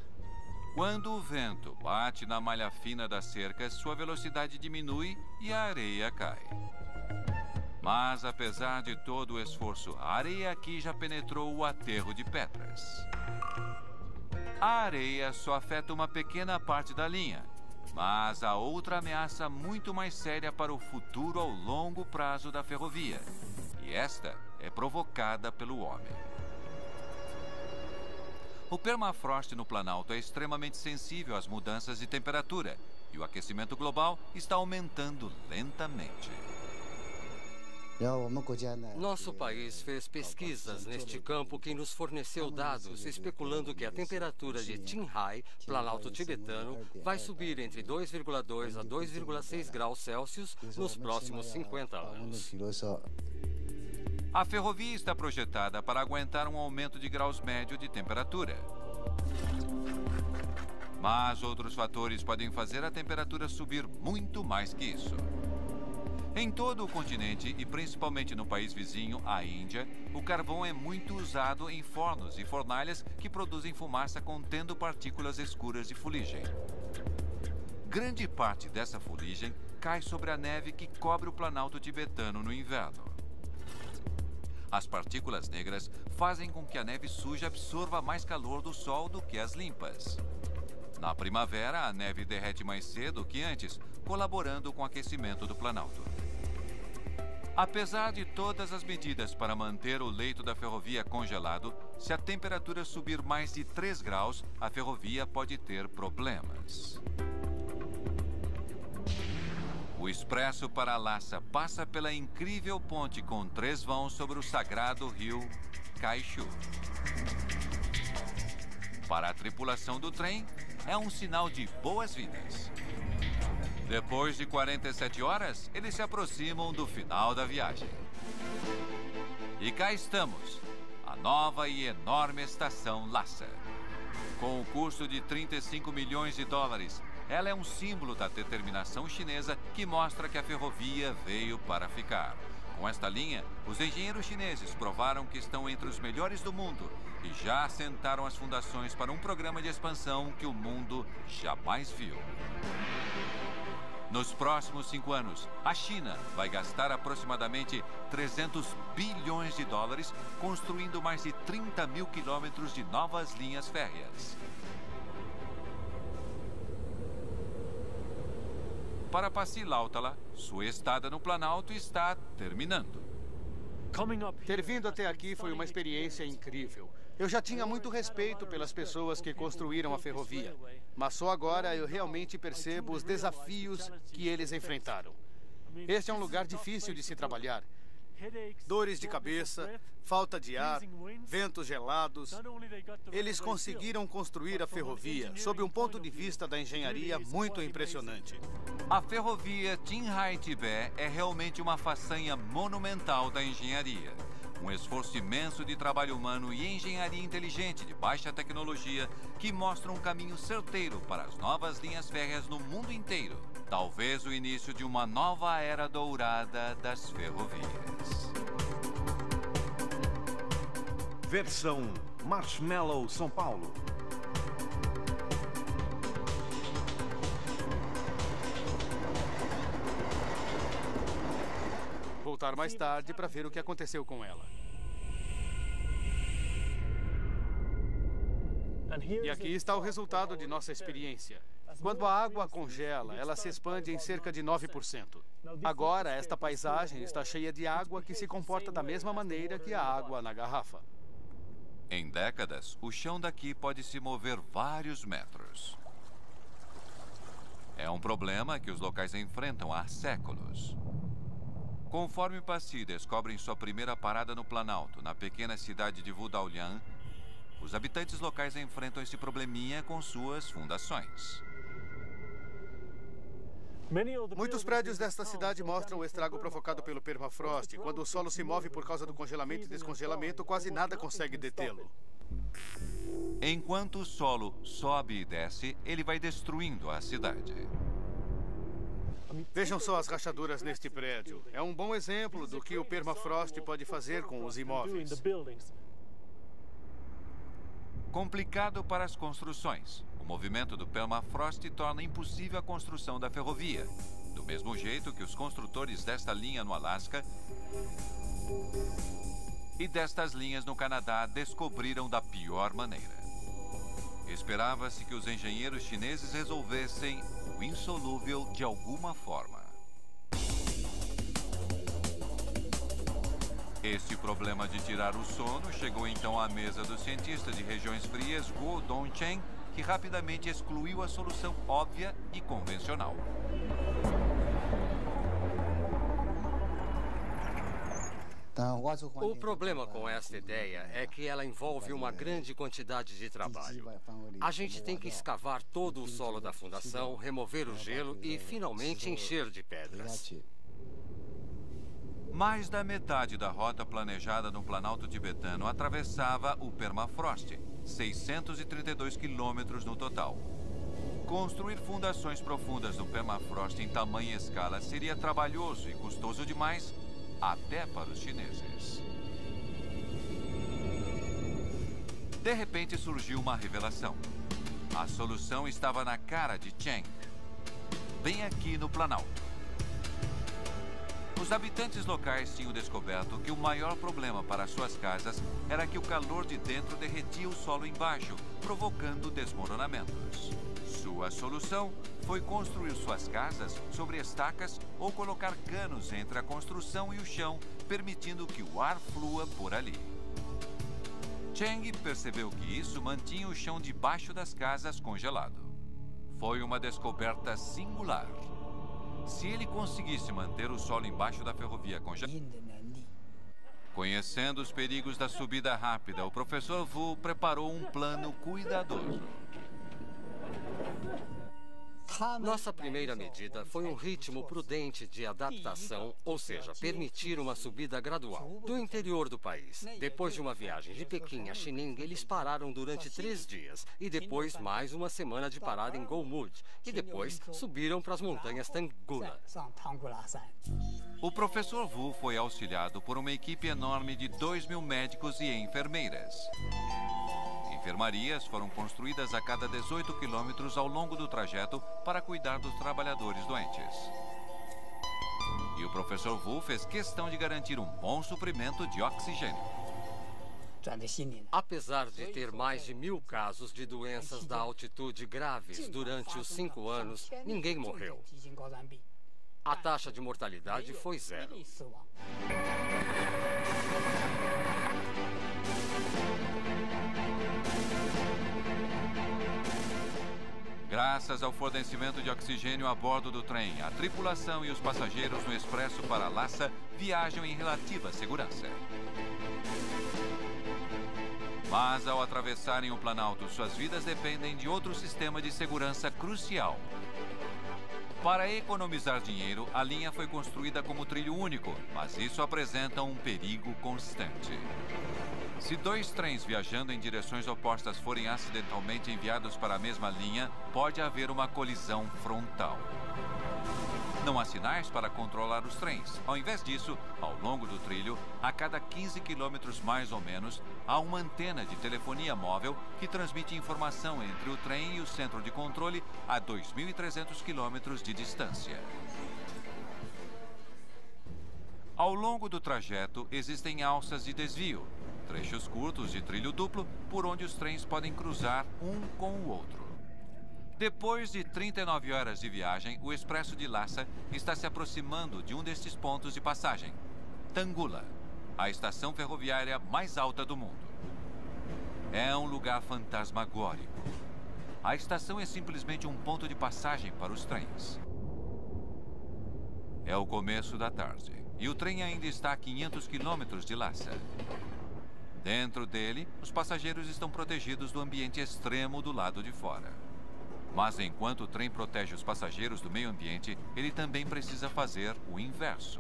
Quando o vento bate na malha fina das cercas, sua velocidade diminui e a areia cai. Mas, apesar de todo o esforço, a areia aqui já penetrou o aterro de pedras. A areia só afeta uma pequena parte da linha, mas há outra ameaça muito mais séria para o futuro ao longo prazo da ferrovia. E esta é provocada pelo homem. O permafrost no Planalto é extremamente sensível às mudanças de temperatura e o aquecimento global está aumentando lentamente. Nosso país fez pesquisas neste campo que nos forneceu dados especulando que a temperatura de Qinghai, Planalto tibetano, vai subir entre 2,2 a 2,6 graus Celsius nos próximos 50 anos. A ferrovia está projetada para aguentar um aumento de graus médio de temperatura. Mas outros fatores podem fazer a temperatura subir muito mais que isso. Em todo o continente, e principalmente no país vizinho, a Índia, o carvão é muito usado em fornos e fornalhas que produzem fumaça contendo partículas escuras de fuligem. Grande parte dessa fuligem cai sobre a neve que cobre o Planalto tibetano no inverno. As partículas negras fazem com que a neve suja absorva mais calor do sol do que as limpas. Na primavera, a neve derrete mais cedo que antes, colaborando com o aquecimento do Planalto. Apesar de todas as medidas para manter o leito da ferrovia congelado, se a temperatura subir mais de 3 graus, a ferrovia pode ter problemas. O expresso para Lhasa passa pela incrível ponte com 3 vãos sobre o sagrado rio Kaishu. Para a tripulação do trem, é um sinal de boas-vindas. Depois de 47 horas, eles se aproximam do final da viagem. E cá estamos, a nova e enorme estação Lhasa. Com o custo de 35 milhões de dólares, ela é um símbolo da determinação chinesa que mostra que a ferrovia veio para ficar. Com esta linha, os engenheiros chineses provaram que estão entre os melhores do mundo e já assentaram as fundações para um programa de expansão que o mundo jamais viu. Nos próximos 5 anos, a China vai gastar aproximadamente 300 bilhões de dólares construindo mais de 30 mil quilômetros de novas linhas férreas. Para Pasi Lautala, sua estada no Planalto está terminando. Ter vindo até aqui foi uma experiência incrível. Eu já tinha muito respeito pelas pessoas que construíram a ferrovia, mas só agora eu realmente percebo os desafios que eles enfrentaram. Este é um lugar difícil de se trabalhar. Dores de cabeça, falta de ar, ventos gelados. Eles conseguiram construir a ferrovia sob um ponto de vista da engenharia muito impressionante. A ferrovia Qinghai-Tibet é realmente uma façanha monumental da engenharia. Um esforço imenso de trabalho humano e engenharia inteligente de baixa tecnologia que mostra um caminho certeiro para as novas linhas férreas no mundo inteiro. Talvez o início de uma nova era dourada das ferrovias. Versão Marshmallow São Paulo. Voltar mais tarde para ver o que aconteceu com ela. E aqui está o resultado de nossa experiência. Quando a água congela, ela se expande em cerca de 9%. Agora, esta paisagem está cheia de água que se comporta da mesma maneira que a água na garrafa. Em décadas, o chão daqui pode se mover vários metros. É um problema que os locais enfrentam há séculos. Conforme Passy descobrem sua primeira parada no Planalto, na pequena cidade de Vudaulian, os habitantes locais enfrentam esse probleminha com suas fundações. Muitos prédios desta cidade mostram o estrago provocado pelo permafrost. Quando o solo se move por causa do congelamento e descongelamento, quase nada consegue detê-lo. Enquanto o solo sobe e desce, ele vai destruindo a cidade. Vejam só as rachaduras neste prédio. É um bom exemplo do que o permafrost pode fazer com os imóveis. Complicado para as construções. O movimento do permafrost torna impossível a construção da ferrovia, do mesmo jeito que os construtores desta linha no Alasca e destas linhas no Canadá descobriram da pior maneira. Esperava-se que os engenheiros chineses resolvessem o insolúvel de alguma forma. Este problema de tirar o sono chegou então à mesa do cientista de regiões frias Guo Dongcheng, que rapidamente excluiu a solução óbvia e convencional. O problema com esta ideia é que ela envolve uma grande quantidade de trabalho. A gente tem que escavar todo o solo da fundação, remover o gelo e, finalmente, encher de pedras. Mais da metade da rota planejada no Planalto tibetano atravessava o permafrost, 632 quilômetros no total. Construir fundações profundas no permafrost em tamanha escala seria trabalhoso e custoso demais, até para os chineses. De repente surgiu uma revelação. A solução estava na cara de Cheng, bem aqui no Planalto. Os habitantes locais tinham descoberto que o maior problema para suas casas era que o calor de dentro derretia o solo embaixo, provocando desmoronamentos. Sua solução foi construir suas casas sobre estacas ou colocar canos entre a construção e o chão, permitindo que o ar flua por ali. Cheng percebeu que isso mantinha o chão debaixo das casas congelado. Foi uma descoberta singular. Se ele conseguisse manter o solo embaixo da ferrovia congelada... Conhecendo os perigos da subida rápida, o professor Wu preparou um plano cuidadoso. Nossa primeira medida foi um ritmo prudente de adaptação, ou seja, permitir uma subida gradual. Do interior do país, depois de uma viagem de Pequim a Xining, eles pararam durante 3 dias, e depois mais uma semana de parada em Golmud, e depois subiram para as montanhas Tanggula. O professor Wu foi auxiliado por uma equipe enorme de 2.000 médicos e enfermeiras. Enfermarias foram construídas a cada 18 quilômetros ao longo do trajeto para cuidar dos trabalhadores doentes. E o professor Wu fez questão de garantir um bom suprimento de oxigênio. Apesar de ter mais de 1.000 casos de doenças da altitude graves durante os 5 anos, ninguém morreu. A taxa de mortalidade foi 0. Graças ao fornecimento de oxigênio a bordo do trem, a tripulação e os passageiros no expresso para Lhasa viajam em relativa segurança. Mas ao atravessarem o Planalto, suas vidas dependem de outro sistema de segurança crucial. Para economizar dinheiro, a linha foi construída como trilho único, mas isso apresenta um perigo constante. Se 2 trens viajando em direções opostas forem acidentalmente enviados para a mesma linha, pode haver uma colisão frontal. Não há sinais para controlar os trens. Ao invés disso, ao longo do trilho, a cada 15 quilômetros mais ou menos, há uma antena de telefonia móvel que transmite informação entre o trem e o centro de controle a 2.300 quilômetros de distância. Ao longo do trajeto, existem alças de desvio, trechos curtos de trilho duplo por onde os trens podem cruzar um com o outro. Depois de 39 horas de viagem, o Expresso de Lhasa está se aproximando de um destes pontos de passagem, Tangula, a estação ferroviária mais alta do mundo. É um lugar fantasmagórico. A estação é simplesmente um ponto de passagem para os trens. É o começo da tarde e o trem ainda está a 500 quilômetros de Lhasa. Dentro dele, os passageiros estão protegidos do ambiente extremo do lado de fora. Mas enquanto o trem protege os passageiros do meio ambiente, ele também precisa fazer o inverso.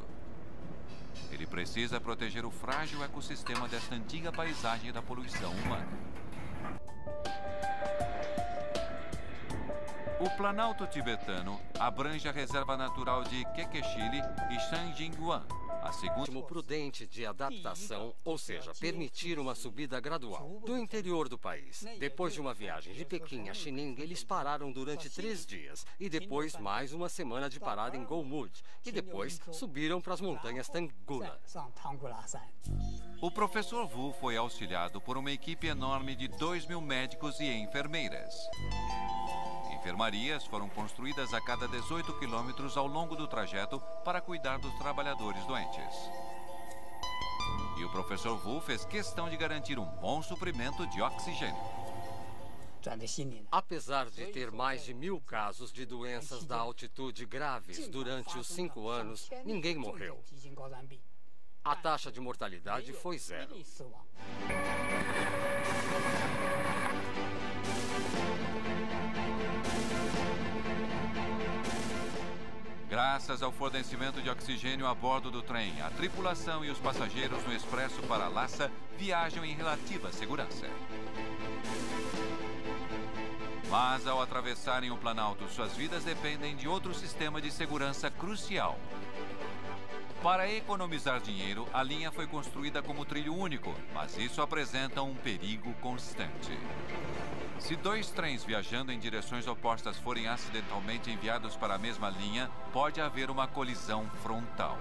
Ele precisa proteger o frágil ecossistema desta antiga paisagem da poluição humana. O Planalto Tibetano abrange a reserva natural de Kekeshili e Shanjinguan, a segunda prudente de adaptação, ou seja, permitir uma subida gradual. Do interior do país, depois de uma viagem de Pequim a Xining, eles pararam durante 3 dias e depois mais uma semana de parada em Golmud e depois subiram para as montanhas Tangula. O professor Wu foi auxiliado por uma equipe enorme de 2.000 médicos e enfermeiras. Enfermarias foram construídas a cada 18 quilômetros ao longo do trajeto para cuidar dos trabalhadores doentes. E o professor Wu fez questão de garantir um bom suprimento de oxigênio. Apesar de ter mais de 1.000 casos de doenças da altitude graves durante os 5 anos, ninguém morreu. A taxa de mortalidade foi 0. Graças ao fornecimento de oxigênio a bordo do trem, a tripulação e os passageiros no Expresso para Lhasa viajam em relativa segurança. Mas ao atravessarem o Planalto, suas vidas dependem de outro sistema de segurança crucial. Para economizar dinheiro, a linha foi construída como trilho único, mas isso apresenta um perigo constante. Se 2 trens viajando em direções opostas forem acidentalmente enviados para a mesma linha, pode haver uma colisão frontal.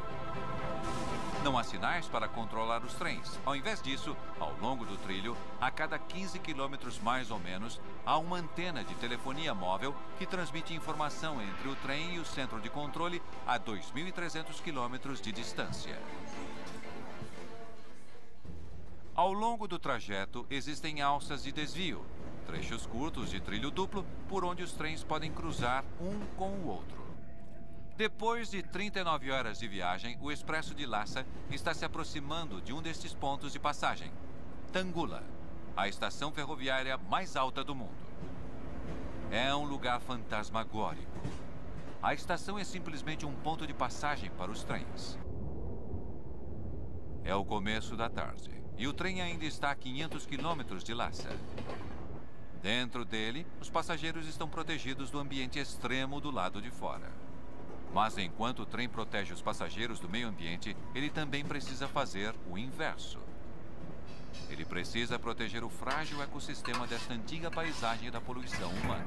Não há sinais para controlar os trens. Ao invés disso, ao longo do trilho, a cada 15 quilômetros mais ou menos, há uma antena de telefonia móvel que transmite informação entre o trem e o centro de controle a 2.300 quilômetros de distância. Ao longo do trajeto, existem alças de desvio, trechos curtos de trilho duplo por onde os trens podem cruzar um com o outro. Depois de 39 horas de viagem, o Expresso de Lhasa está se aproximando de um destes pontos de passagem, Tangula, a estação ferroviária mais alta do mundo. É um lugar fantasmagórico. A estação é simplesmente um ponto de passagem para os trens. É o começo da tarde e o trem ainda está a 500 quilômetros de Lhasa. Dentro dele, os passageiros estão protegidos do ambiente extremo do lado de fora. Mas enquanto o trem protege os passageiros do meio ambiente, ele também precisa fazer o inverso. Ele precisa proteger o frágil ecossistema desta antiga paisagem da poluição humana.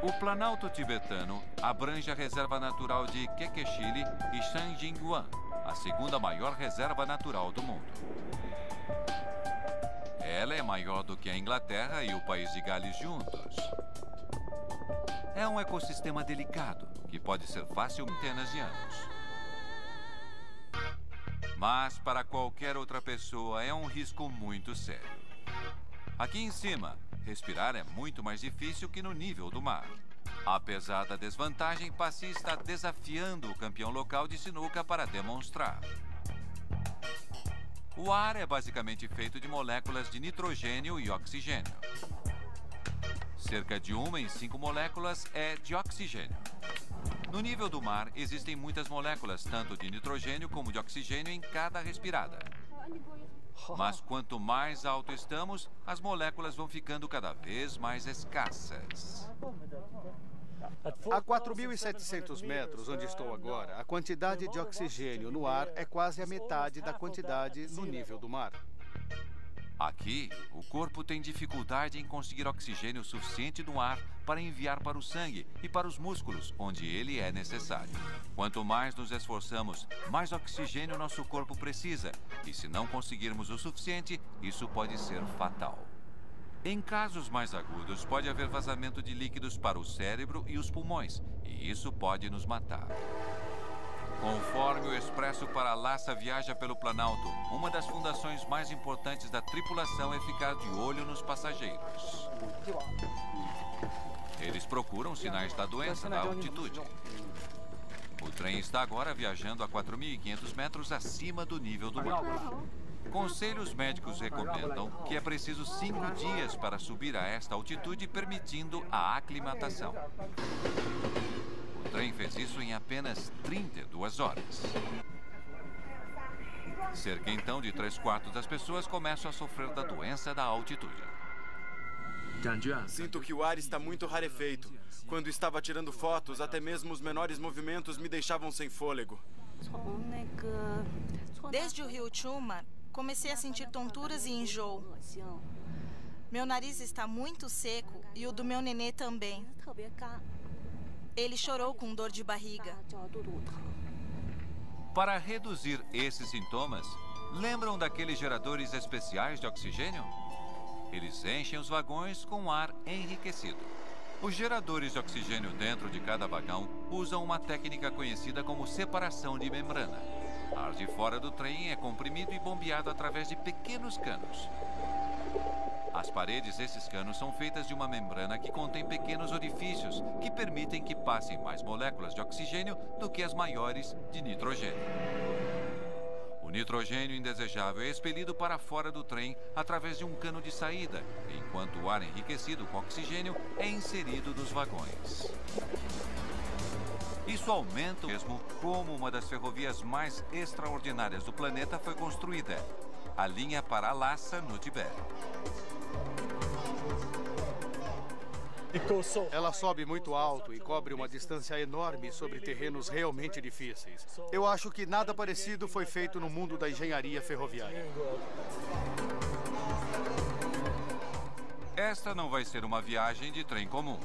O Planalto Tibetano abrange a reserva natural de Kekeshili e Shanjinguan, a segunda maior reserva natural do mundo. Ela é maior do que a Inglaterra e o país de Gales juntos. É um ecossistema delicado, que pode ser fácil centenas de anos. Mas para qualquer outra pessoa é um risco muito sério. Aqui em cima, respirar é muito mais difícil que no nível do mar. Apesar da desvantagem, Passi está desafiando o campeão local de sinuca para demonstrar. O ar é basicamente feito de moléculas de nitrogênio e oxigênio. Cerca de 1 em 5 moléculas é de oxigênio. No nível do mar, existem muitas moléculas, tanto de nitrogênio como de oxigênio, em cada respirada. Mas quanto mais alto estamos, as moléculas vão ficando cada vez mais escassas. A 4.700 metros, onde estou agora, a quantidade de oxigênio no ar é quase a metade da quantidade no nível do mar. Aqui, o corpo tem dificuldade em conseguir oxigênio suficiente no ar para enviar para o sangue e para os músculos, onde ele é necessário. Quanto mais nos esforçamos, mais oxigênio nosso corpo precisa. E se não conseguirmos o suficiente, isso pode ser fatal. Em casos mais agudos, pode haver vazamento de líquidos para o cérebro e os pulmões, e isso pode nos matar. Conforme o Expresso para Lhasa viaja pelo Planalto, uma das fundações mais importantes da tripulação é ficar de olho nos passageiros. Eles procuram sinais da doença da altitude. O trem está agora viajando a 4.500 metros acima do nível do mar. Conselhos médicos recomendam que é preciso 5 dias para subir a esta altitude, permitindo a aclimatação. O trem fez isso em apenas 32 horas. Cerca então de 3/4 das pessoas começam a sofrer da doença da altitude. Sinto que o ar está muito rarefeito. Quando estava tirando fotos, até mesmo os menores movimentos me deixavam sem fôlego. Desde o rio Chumar, comecei a sentir tonturas e enjoo. Meu nariz está muito seco e o do meu nenê também. Ele chorou com dor de barriga. Para reduzir esses sintomas, lembram daqueles geradores especiais de oxigênio? Eles enchem os vagões com ar enriquecido. Os geradores de oxigênio dentro de cada vagão usam uma técnica conhecida como separação de membrana. Ar de fora do trem é comprimido e bombeado através de pequenos canos. As paredes desses canos são feitas de uma membrana que contém pequenos orifícios que permitem que passem mais moléculas de oxigênio do que as maiores de nitrogênio. O nitrogênio indesejável é expelido para fora do trem através de um cano de saída, enquanto o ar enriquecido com oxigênio é inserido nos vagões. Isso aumenta mesmo como uma das ferrovias mais extraordinárias do planeta foi construída, a linha para Lhasa, no Tibete. Ela sobe muito alto e cobre uma distância enorme sobre terrenos realmente difíceis. Eu acho que nada parecido foi feito no mundo da engenharia ferroviária. Esta não vai ser uma viagem de trem comum.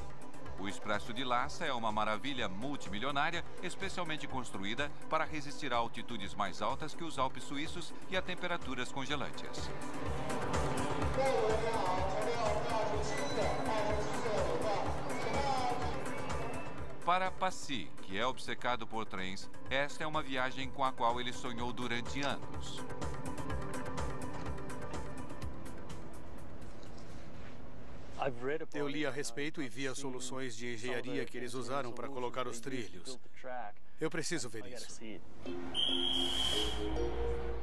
O Expresso de Lhasa é uma maravilha multimilionária, especialmente construída para resistir a altitudes mais altas que os Alpes suíços e a temperaturas congelantes. Para Passy, que é obcecado por trens, esta é uma viagem com a qual ele sonhou durante anos. Eu li a respeito e vi as soluções de engenharia que eles usaram para colocar os trilhos. Eu preciso ver isso.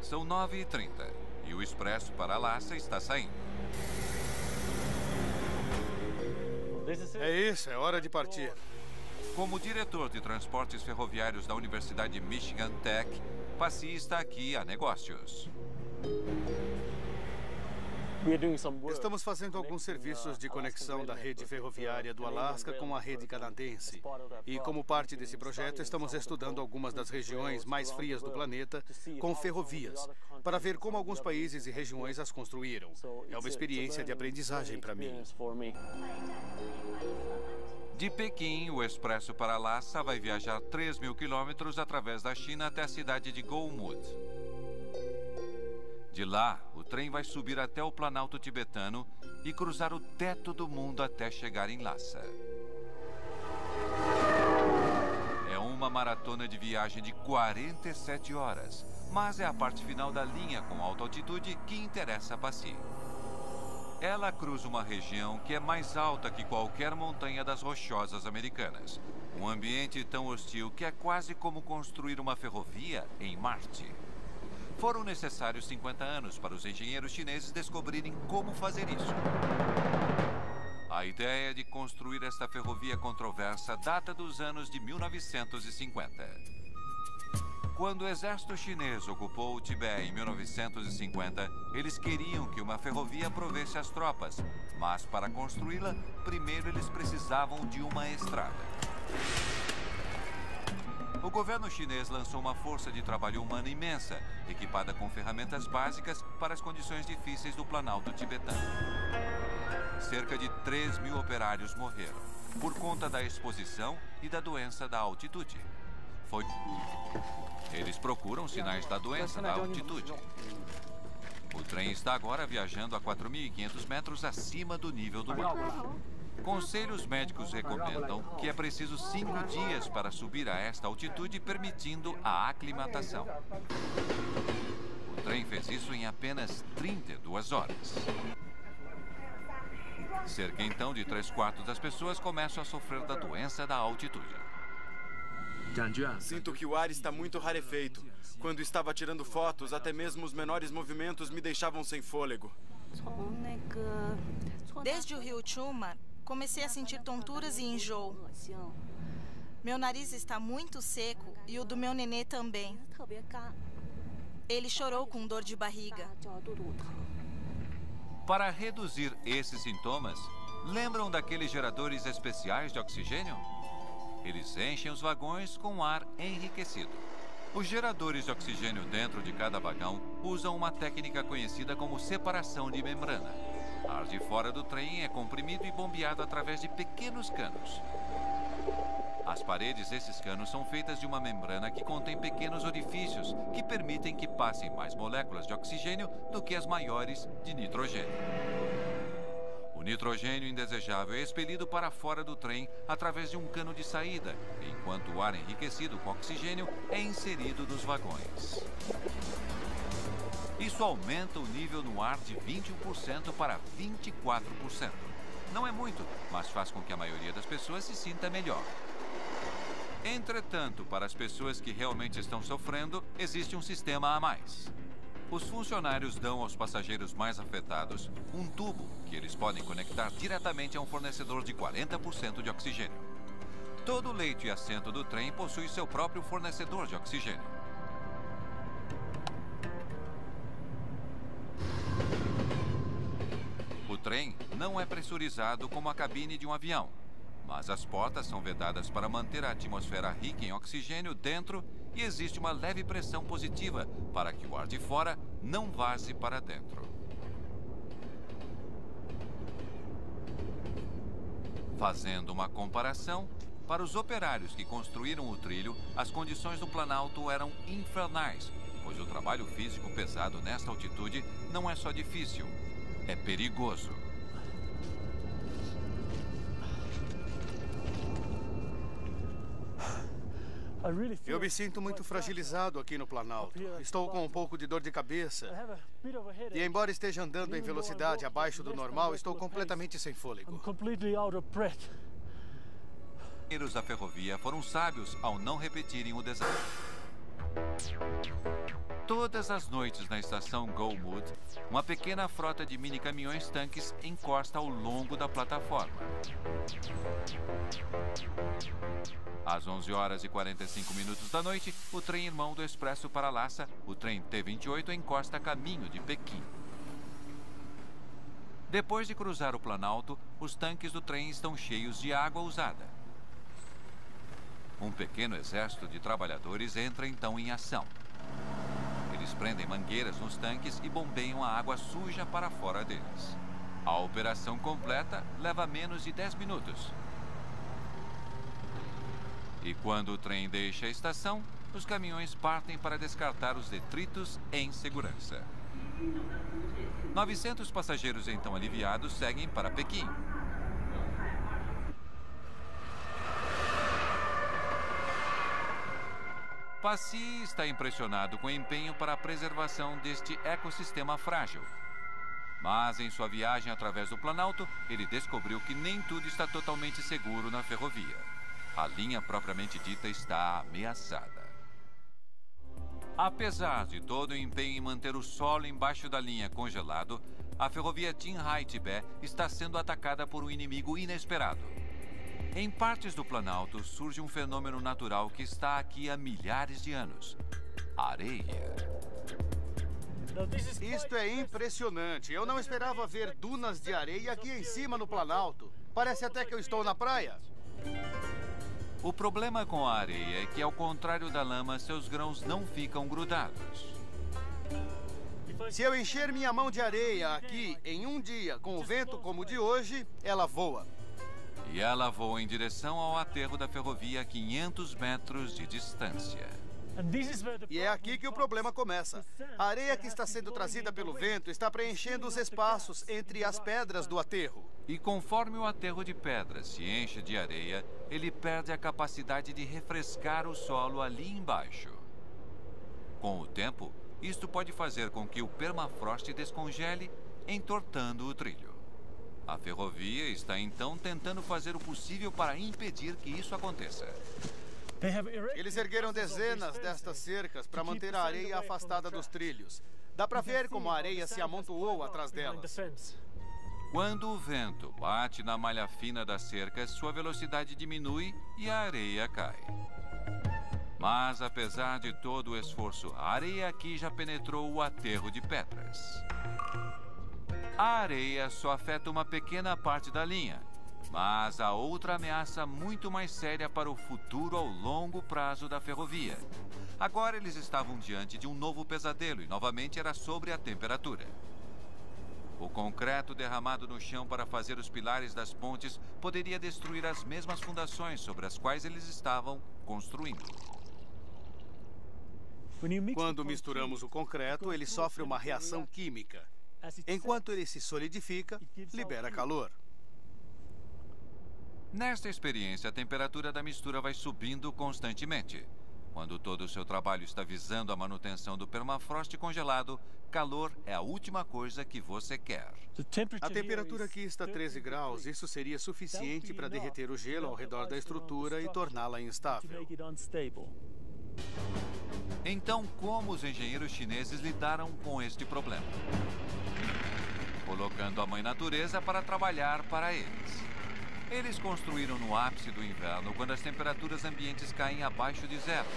São 9h30 e o Expresso para Lhasa está saindo. É isso, é hora de partir. Como diretor de transportes ferroviários da Universidade Michigan Tech, Passy está aqui a negócios. Estamos fazendo alguns serviços de conexão da rede ferroviária do Alasca com a rede canadense. E como parte desse projeto, estamos estudando algumas das regiões mais frias do planeta com ferrovias, para ver como alguns países e regiões as construíram. É uma experiência de aprendizagem para mim. De Pequim, o Expresso para Lhasa vai viajar 3.000 quilômetros através da China até a cidade de Golmud. De lá, o trem vai subir até o Planalto tibetano e cruzar o teto do mundo até chegar em Lhasa. É uma maratona de viagem de 47 horas, mas é a parte final da linha com alta altitude que interessa a Passy. Ela cruza uma região que é mais alta que qualquer montanha das Rochosas americanas. Um ambiente tão hostil que é quase como construir uma ferrovia em Marte. Foram necessários 50 anos para os engenheiros chineses descobrirem como fazer isso. A ideia de construir esta ferrovia controversa data dos anos de 1950. Quando o exército chinês ocupou o Tibete em 1950, eles queriam que uma ferrovia provesse as tropas, mas para construí-la, primeiro eles precisavam de uma estrada. O governo chinês lançou uma força de trabalho humana imensa, equipada com ferramentas básicas para as condições difíceis do Planalto tibetano. Cerca de 3.000 operários morreram, por conta da exposição e da doença da altitude. Eles procuram sinais da doença da altitude. O trem está agora viajando a 4.500 metros acima do nível do mar. Conselhos médicos recomendam que é preciso 5 dias para subir a esta altitude, permitindo a aclimatação. O trem fez isso em apenas 32 horas. Cerca então de 3/4 das pessoas começam a sofrer da doença da altitude. Sinto que o ar está muito rarefeito. Quando estava tirando fotos, até mesmo os menores movimentos me deixavam sem fôlego. Desde o rio Chumar, comecei a sentir tonturas e enjoo. Meu nariz está muito seco e o do meu nenê também. Ele chorou com dor de barriga. Para reduzir esses sintomas, lembram daqueles geradores especiais de oxigênio? Eles enchem os vagões com ar enriquecido. Os geradores de oxigênio dentro de cada vagão usam uma técnica conhecida como separação de membrana. Ar de fora do trem é comprimido e bombeado através de pequenos canos. As paredes desses canos são feitas de uma membrana que contém pequenos orifícios que permitem que passem mais moléculas de oxigênio do que as maiores de nitrogênio. O nitrogênio indesejável é expelido para fora do trem através de um cano de saída, enquanto o ar enriquecido com oxigênio é inserido nos vagões. Isso aumenta o nível no ar de 21% para 24%. Não é muito, mas faz com que a maioria das pessoas se sinta melhor. Entretanto, para as pessoas que realmente estão sofrendo, existe um sistema a mais. Os funcionários dão aos passageiros mais afetados um tubo que eles podem conectar diretamente a um fornecedor de 40% de oxigênio. Todo leito e assento do trem possui seu próprio fornecedor de oxigênio. O trem não é pressurizado como a cabine de um avião, mas as portas são vedadas para manter a atmosfera rica em oxigênio dentro e existe uma leve pressão positiva para que o ar de fora não vaze para dentro. Fazendo uma comparação, para os operários que construíram o trilho, as condições do Planalto eram infernais, pois o trabalho físico pesado nesta altitude não é só difícil, é perigoso. Eu me sinto muito fragilizado aqui no Planalto. Estou com um pouco de dor de cabeça. E embora esteja andando em velocidade abaixo do normal, estou completamente sem fôlego. Os da ferrovia foram sábios ao não repetirem o desastre. Todas as noites na estação Golmud, uma pequena frota de mini-caminhões-tanques encosta ao longo da plataforma. Às 11h45 da noite, o trem irmão do Expresso para Lhasa, o trem T-28, encosta a caminho de Pequim. Depois de cruzar o Planalto, os tanques do trem estão cheios de água usada. Um pequeno exército de trabalhadores entra então em ação. Eles prendem mangueiras nos tanques e bombeiam a água suja para fora deles. A operação completa leva menos de 10 minutos. E quando o trem deixa a estação, os caminhões partem para descartar os detritos em segurança. 900 passageiros então aliviados seguem para Pequim. Passy está impressionado com o empenho para a preservação deste ecossistema frágil. Mas em sua viagem através do Planalto, ele descobriu que nem tudo está totalmente seguro na ferrovia. A linha propriamente dita está ameaçada. Apesar de todo o empenho em manter o solo embaixo da linha congelado, a ferrovia Jinhai-Tibet está sendo atacada por um inimigo inesperado. Em partes do Planalto surge um fenômeno natural que está aqui há milhares de anos. areia. Isto é impressionante. Eu não esperava ver dunas de areia aqui em cima no Planalto. Parece até que eu estou na praia. O problema com a areia é que, ao contrário da lama, seus grãos não ficam grudados. Se eu encher minha mão de areia aqui em um dia com o vento como o de hoje, ela voa. E ela voa em direção ao aterro da ferrovia a 500 metros de distância. E é aqui que o problema começa. A areia que está sendo trazida pelo vento está preenchendo os espaços entre as pedras do aterro. E conforme o aterro de pedras se enche de areia, ele perde a capacidade de refrescar o solo ali embaixo. Com o tempo, isto pode fazer com que o permafrost descongele, entortando o trilho. A ferrovia está então tentando fazer o possível para impedir que isso aconteça. Eles ergueram dezenas destas cercas para manter a areia afastada dos trilhos. Dá para ver como a areia se amontoou atrás delas. Quando o vento bate na malha fina das cercas, sua velocidade diminui e a areia cai. Mas, apesar de todo o esforço, a areia aqui já penetrou o aterro de pedras. A areia só afeta uma pequena parte da linha, mas há outra ameaça muito mais séria para o futuro ao longo prazo da ferrovia. Agora eles estavam diante de um novo pesadelo e novamente era sobre a temperatura. O concreto derramado no chão para fazer os pilares das pontes poderia destruir as mesmas fundações sobre as quais eles estavam construindo. Quando misturamos o concreto, ele sofre uma reação química. Enquanto ele se solidifica, libera calor. Nesta experiência, a temperatura da mistura vai subindo constantemente. Quando todo o seu trabalho está visando a manutenção do permafrost congelado, calor é a última coisa que você quer. A temperatura aqui está 13 graus. Isso seria suficiente para derreter o gelo ao redor da estrutura e torná-la instável. Então, como os engenheiros chineses lidaram com este problema? Colocando a Mãe Natureza para trabalhar para eles. Eles construíram no ápice do inverno, quando as temperaturas ambientes caem abaixo de zero.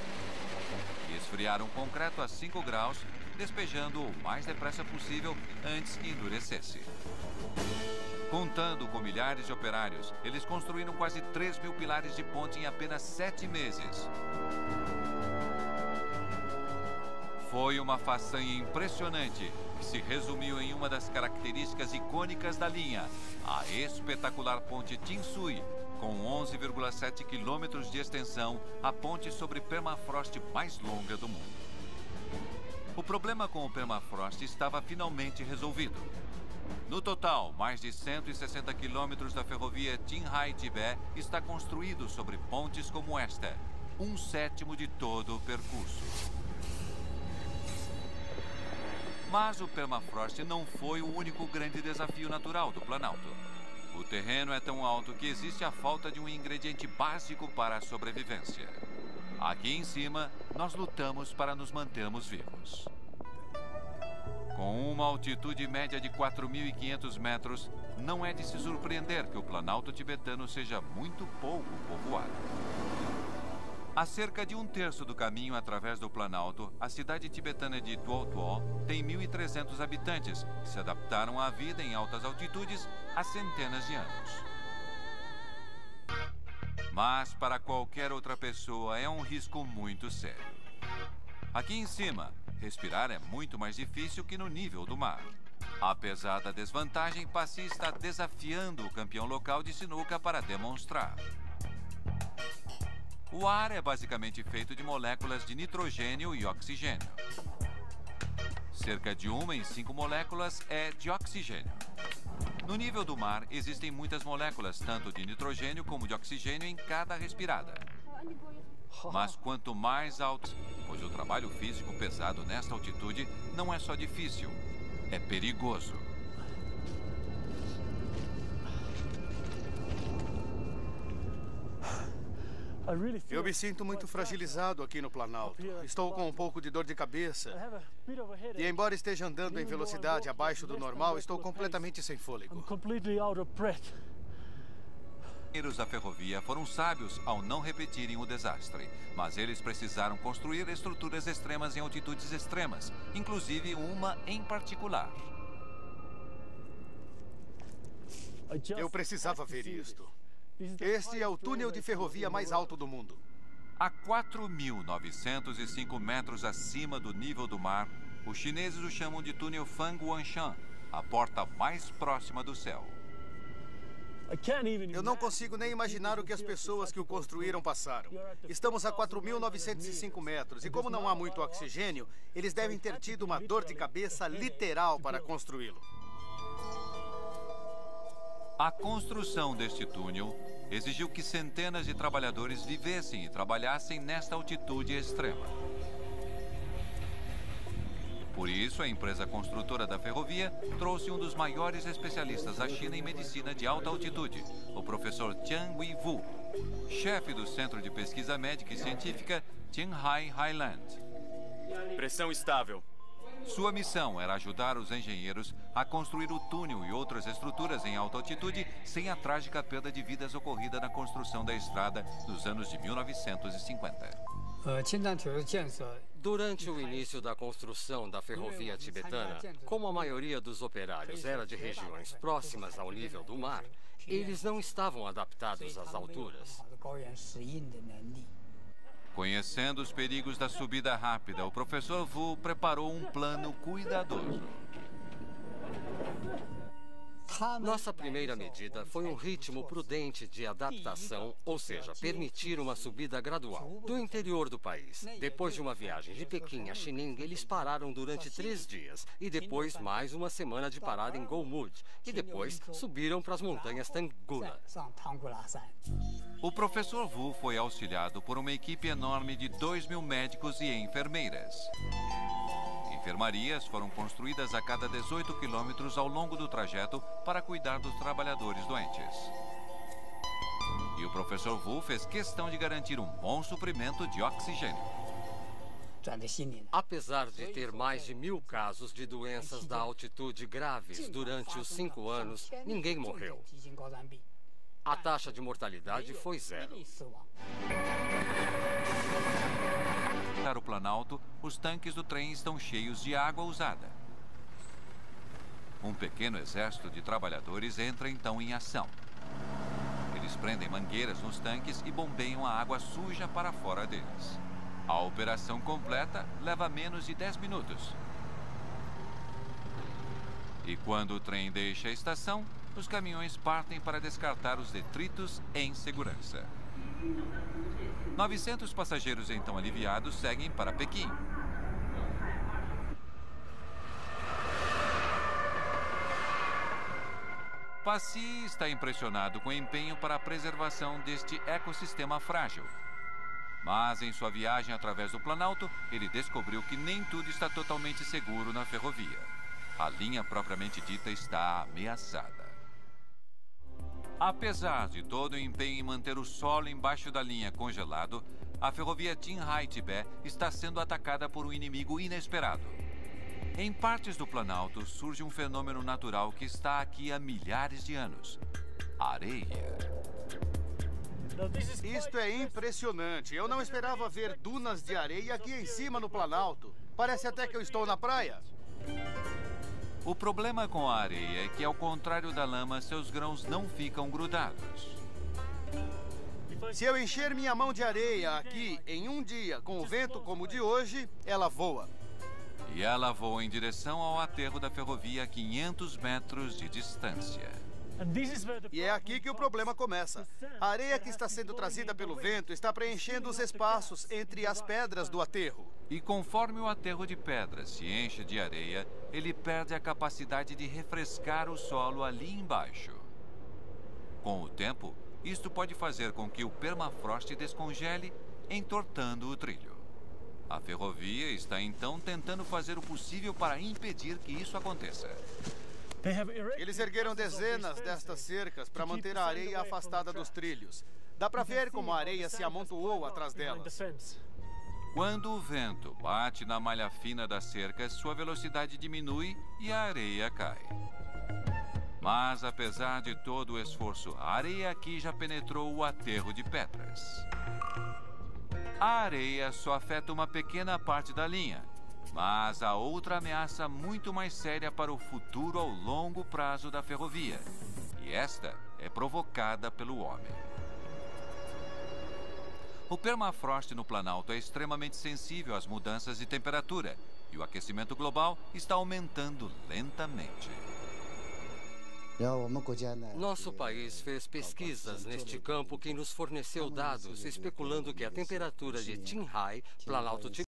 E esfriaram o concreto a 5 graus, despejando-o o mais depressa possível antes que endurecesse. Contando com milhares de operários, eles construíram quase 3.000 pilares de ponte em apenas 7 meses. Foi uma façanha impressionante, que se resumiu em uma das características icônicas da linha, a espetacular ponte Tinsui, com 11,7 quilômetros de extensão, a ponte sobre permafrost mais longa do mundo. O problema com o permafrost estava finalmente resolvido. No total, mais de 160 quilômetros da ferrovia Qinghai-Tibet está construído sobre pontes como esta, 1/7 de todo o percurso. Mas o permafrost não foi o único grande desafio natural do Planalto. O terreno é tão alto que existe a falta de um ingrediente básico para a sobrevivência. Aqui em cima, nós lutamos para nos mantermos vivos. Com uma altitude média de 4.500 metros, não é de se surpreender que o Planalto tibetano seja muito pouco povoado. A cerca de 1/3 do caminho através do Planalto, a cidade tibetana de Tuo Tuo tem 1.300 habitantes que se adaptaram à vida em altas altitudes há centenas de anos. Mas para qualquer outra pessoa é um risco muito sério. Aqui em cima, respirar é muito mais difícil que no nível do mar. Apesar da desvantagem, Passi está desafiando o campeão local de sinuca para demonstrar. O ar é basicamente feito de moléculas de nitrogênio e oxigênio. Cerca de 1 em 5 moléculas é de oxigênio. No nível do mar, existem muitas moléculas, tanto de nitrogênio como de oxigênio, em cada respirada. Mas quanto mais alto, pois o trabalho físico pesado nesta altitude não é só difícil, é perigoso. Eu me sinto muito fragilizado aqui no Planalto. Estou com um pouco de dor de cabeça. E embora esteja andando em velocidade abaixo do normal, estou completamente sem fôlego. Os da ferrovia foram sábios ao não repetirem o desastre, mas eles precisaram construir estruturas extremas em altitudes extremas, inclusive uma em particular. Eu precisava ver isto. Este é o túnel de ferrovia mais alto do mundo. A 4.905 metros acima do nível do mar, os chineses o chamam de túnel Fanguanshan, a porta mais próxima do céu. Eu não consigo nem imaginar o que as pessoas que o construíram passaram. Estamos a 4.905 metros e como não há muito oxigênio, eles devem ter tido uma dor de cabeça literal para construí-lo. A construção deste túnel exigiu que centenas de trabalhadores vivessem e trabalhassem nesta altitude extrema. Por isso, a empresa construtora da ferrovia trouxe um dos maiores especialistas da China em medicina de alta altitude, o professor Jiang Weiwu, chefe do Centro de Pesquisa Médica e Científica Qinghai Highland. Pressão estável. Sua missão era ajudar os engenheiros a construir o túnel e outras estruturas em alta altitude sem a trágica perda de vidas ocorrida na construção da estrada nos anos de 1950. Durante o início da construção da ferrovia tibetana, como a maioria dos operários era de regiões próximas ao nível do mar, eles não estavam adaptados às alturas. Conhecendo os perigos da subida rápida, o professor Wu preparou um plano cuidadoso. Nossa primeira medida foi um ritmo prudente de adaptação, ou seja, permitir uma subida gradual. Do interior do país, depois de uma viagem de Pequim a Xining, eles pararam durante 3 dias, e depois mais uma semana de parada em Golmud, e depois subiram para as montanhas Tanggula. O professor Wu foi auxiliado por uma equipe enorme de 2.000 médicos e enfermeiras. Enfermarias foram construídas a cada 18 quilômetros ao longo do trajeto para cuidar dos trabalhadores doentes. E o professor Wu fez questão de garantir um bom suprimento de oxigênio. Apesar de ter mais de 1.000 casos de doenças da altitude graves durante os 5 anos, ninguém morreu. A taxa de mortalidade foi 0. Para o Planalto, os tanques do trem estão cheios de água usada. Um pequeno exército de trabalhadores entra então em ação. Eles prendem mangueiras nos tanques e bombeiam a água suja para fora deles. A operação completa leva menos de 10 minutos. E quando o trem deixa a estação, os caminhões partem para descartar os detritos em segurança. 900 passageiros então aliviados seguem para Pequim. Passy está impressionado com o empenho para a preservação deste ecossistema frágil. Mas em sua viagem através do Planalto, ele descobriu que nem tudo está totalmente seguro na ferrovia. A linha propriamente dita está ameaçada. Apesar de todo o empenho em manter o solo embaixo da linha congelado, a ferrovia Qinghai-Tibete está sendo atacada por um inimigo inesperado. Em partes do Planalto surge um fenômeno natural que está aqui há milhares de anos: areia. Isto é impressionante. Eu não esperava ver dunas de areia aqui em cima no Planalto. Parece até que eu estou na praia. O problema com a areia é que, ao contrário da lama, seus grãos não ficam grudados. Se eu encher minha mão de areia aqui em um dia com o vento como o de hoje, ela voa. E ela voa em direção ao aterro da ferrovia a 500 metros de distância. E é aqui que o problema começa. A areia que está sendo trazida pelo vento está preenchendo os espaços entre as pedras do aterro. E conforme o aterro de pedras se enche de areia, ele perde a capacidade de refrescar o solo ali embaixo. Com o tempo, isto pode fazer com que o permafrost descongele, entortando o trilho. A ferrovia está então tentando fazer o possível para impedir que isso aconteça. Eles ergueram dezenas destas cercas para manter a areia afastada dos trilhos. Dá para ver como a areia se amontoou atrás delas. Quando o vento bate na malha fina das cercas, sua velocidade diminui e a areia cai. Mas, apesar de todo o esforço, a areia aqui já penetrou o aterro de pedras. A areia só afeta uma pequena parte da linha, mas há outra ameaça muito mais séria para o futuro ao longo prazo da ferrovia. E esta é provocada pelo homem. O permafrost no Planalto é extremamente sensível às mudanças de temperatura e o aquecimento global está aumentando lentamente. Nosso país fez pesquisas neste campo que nos forneceu dados especulando que a temperatura de Qinghai, Planalto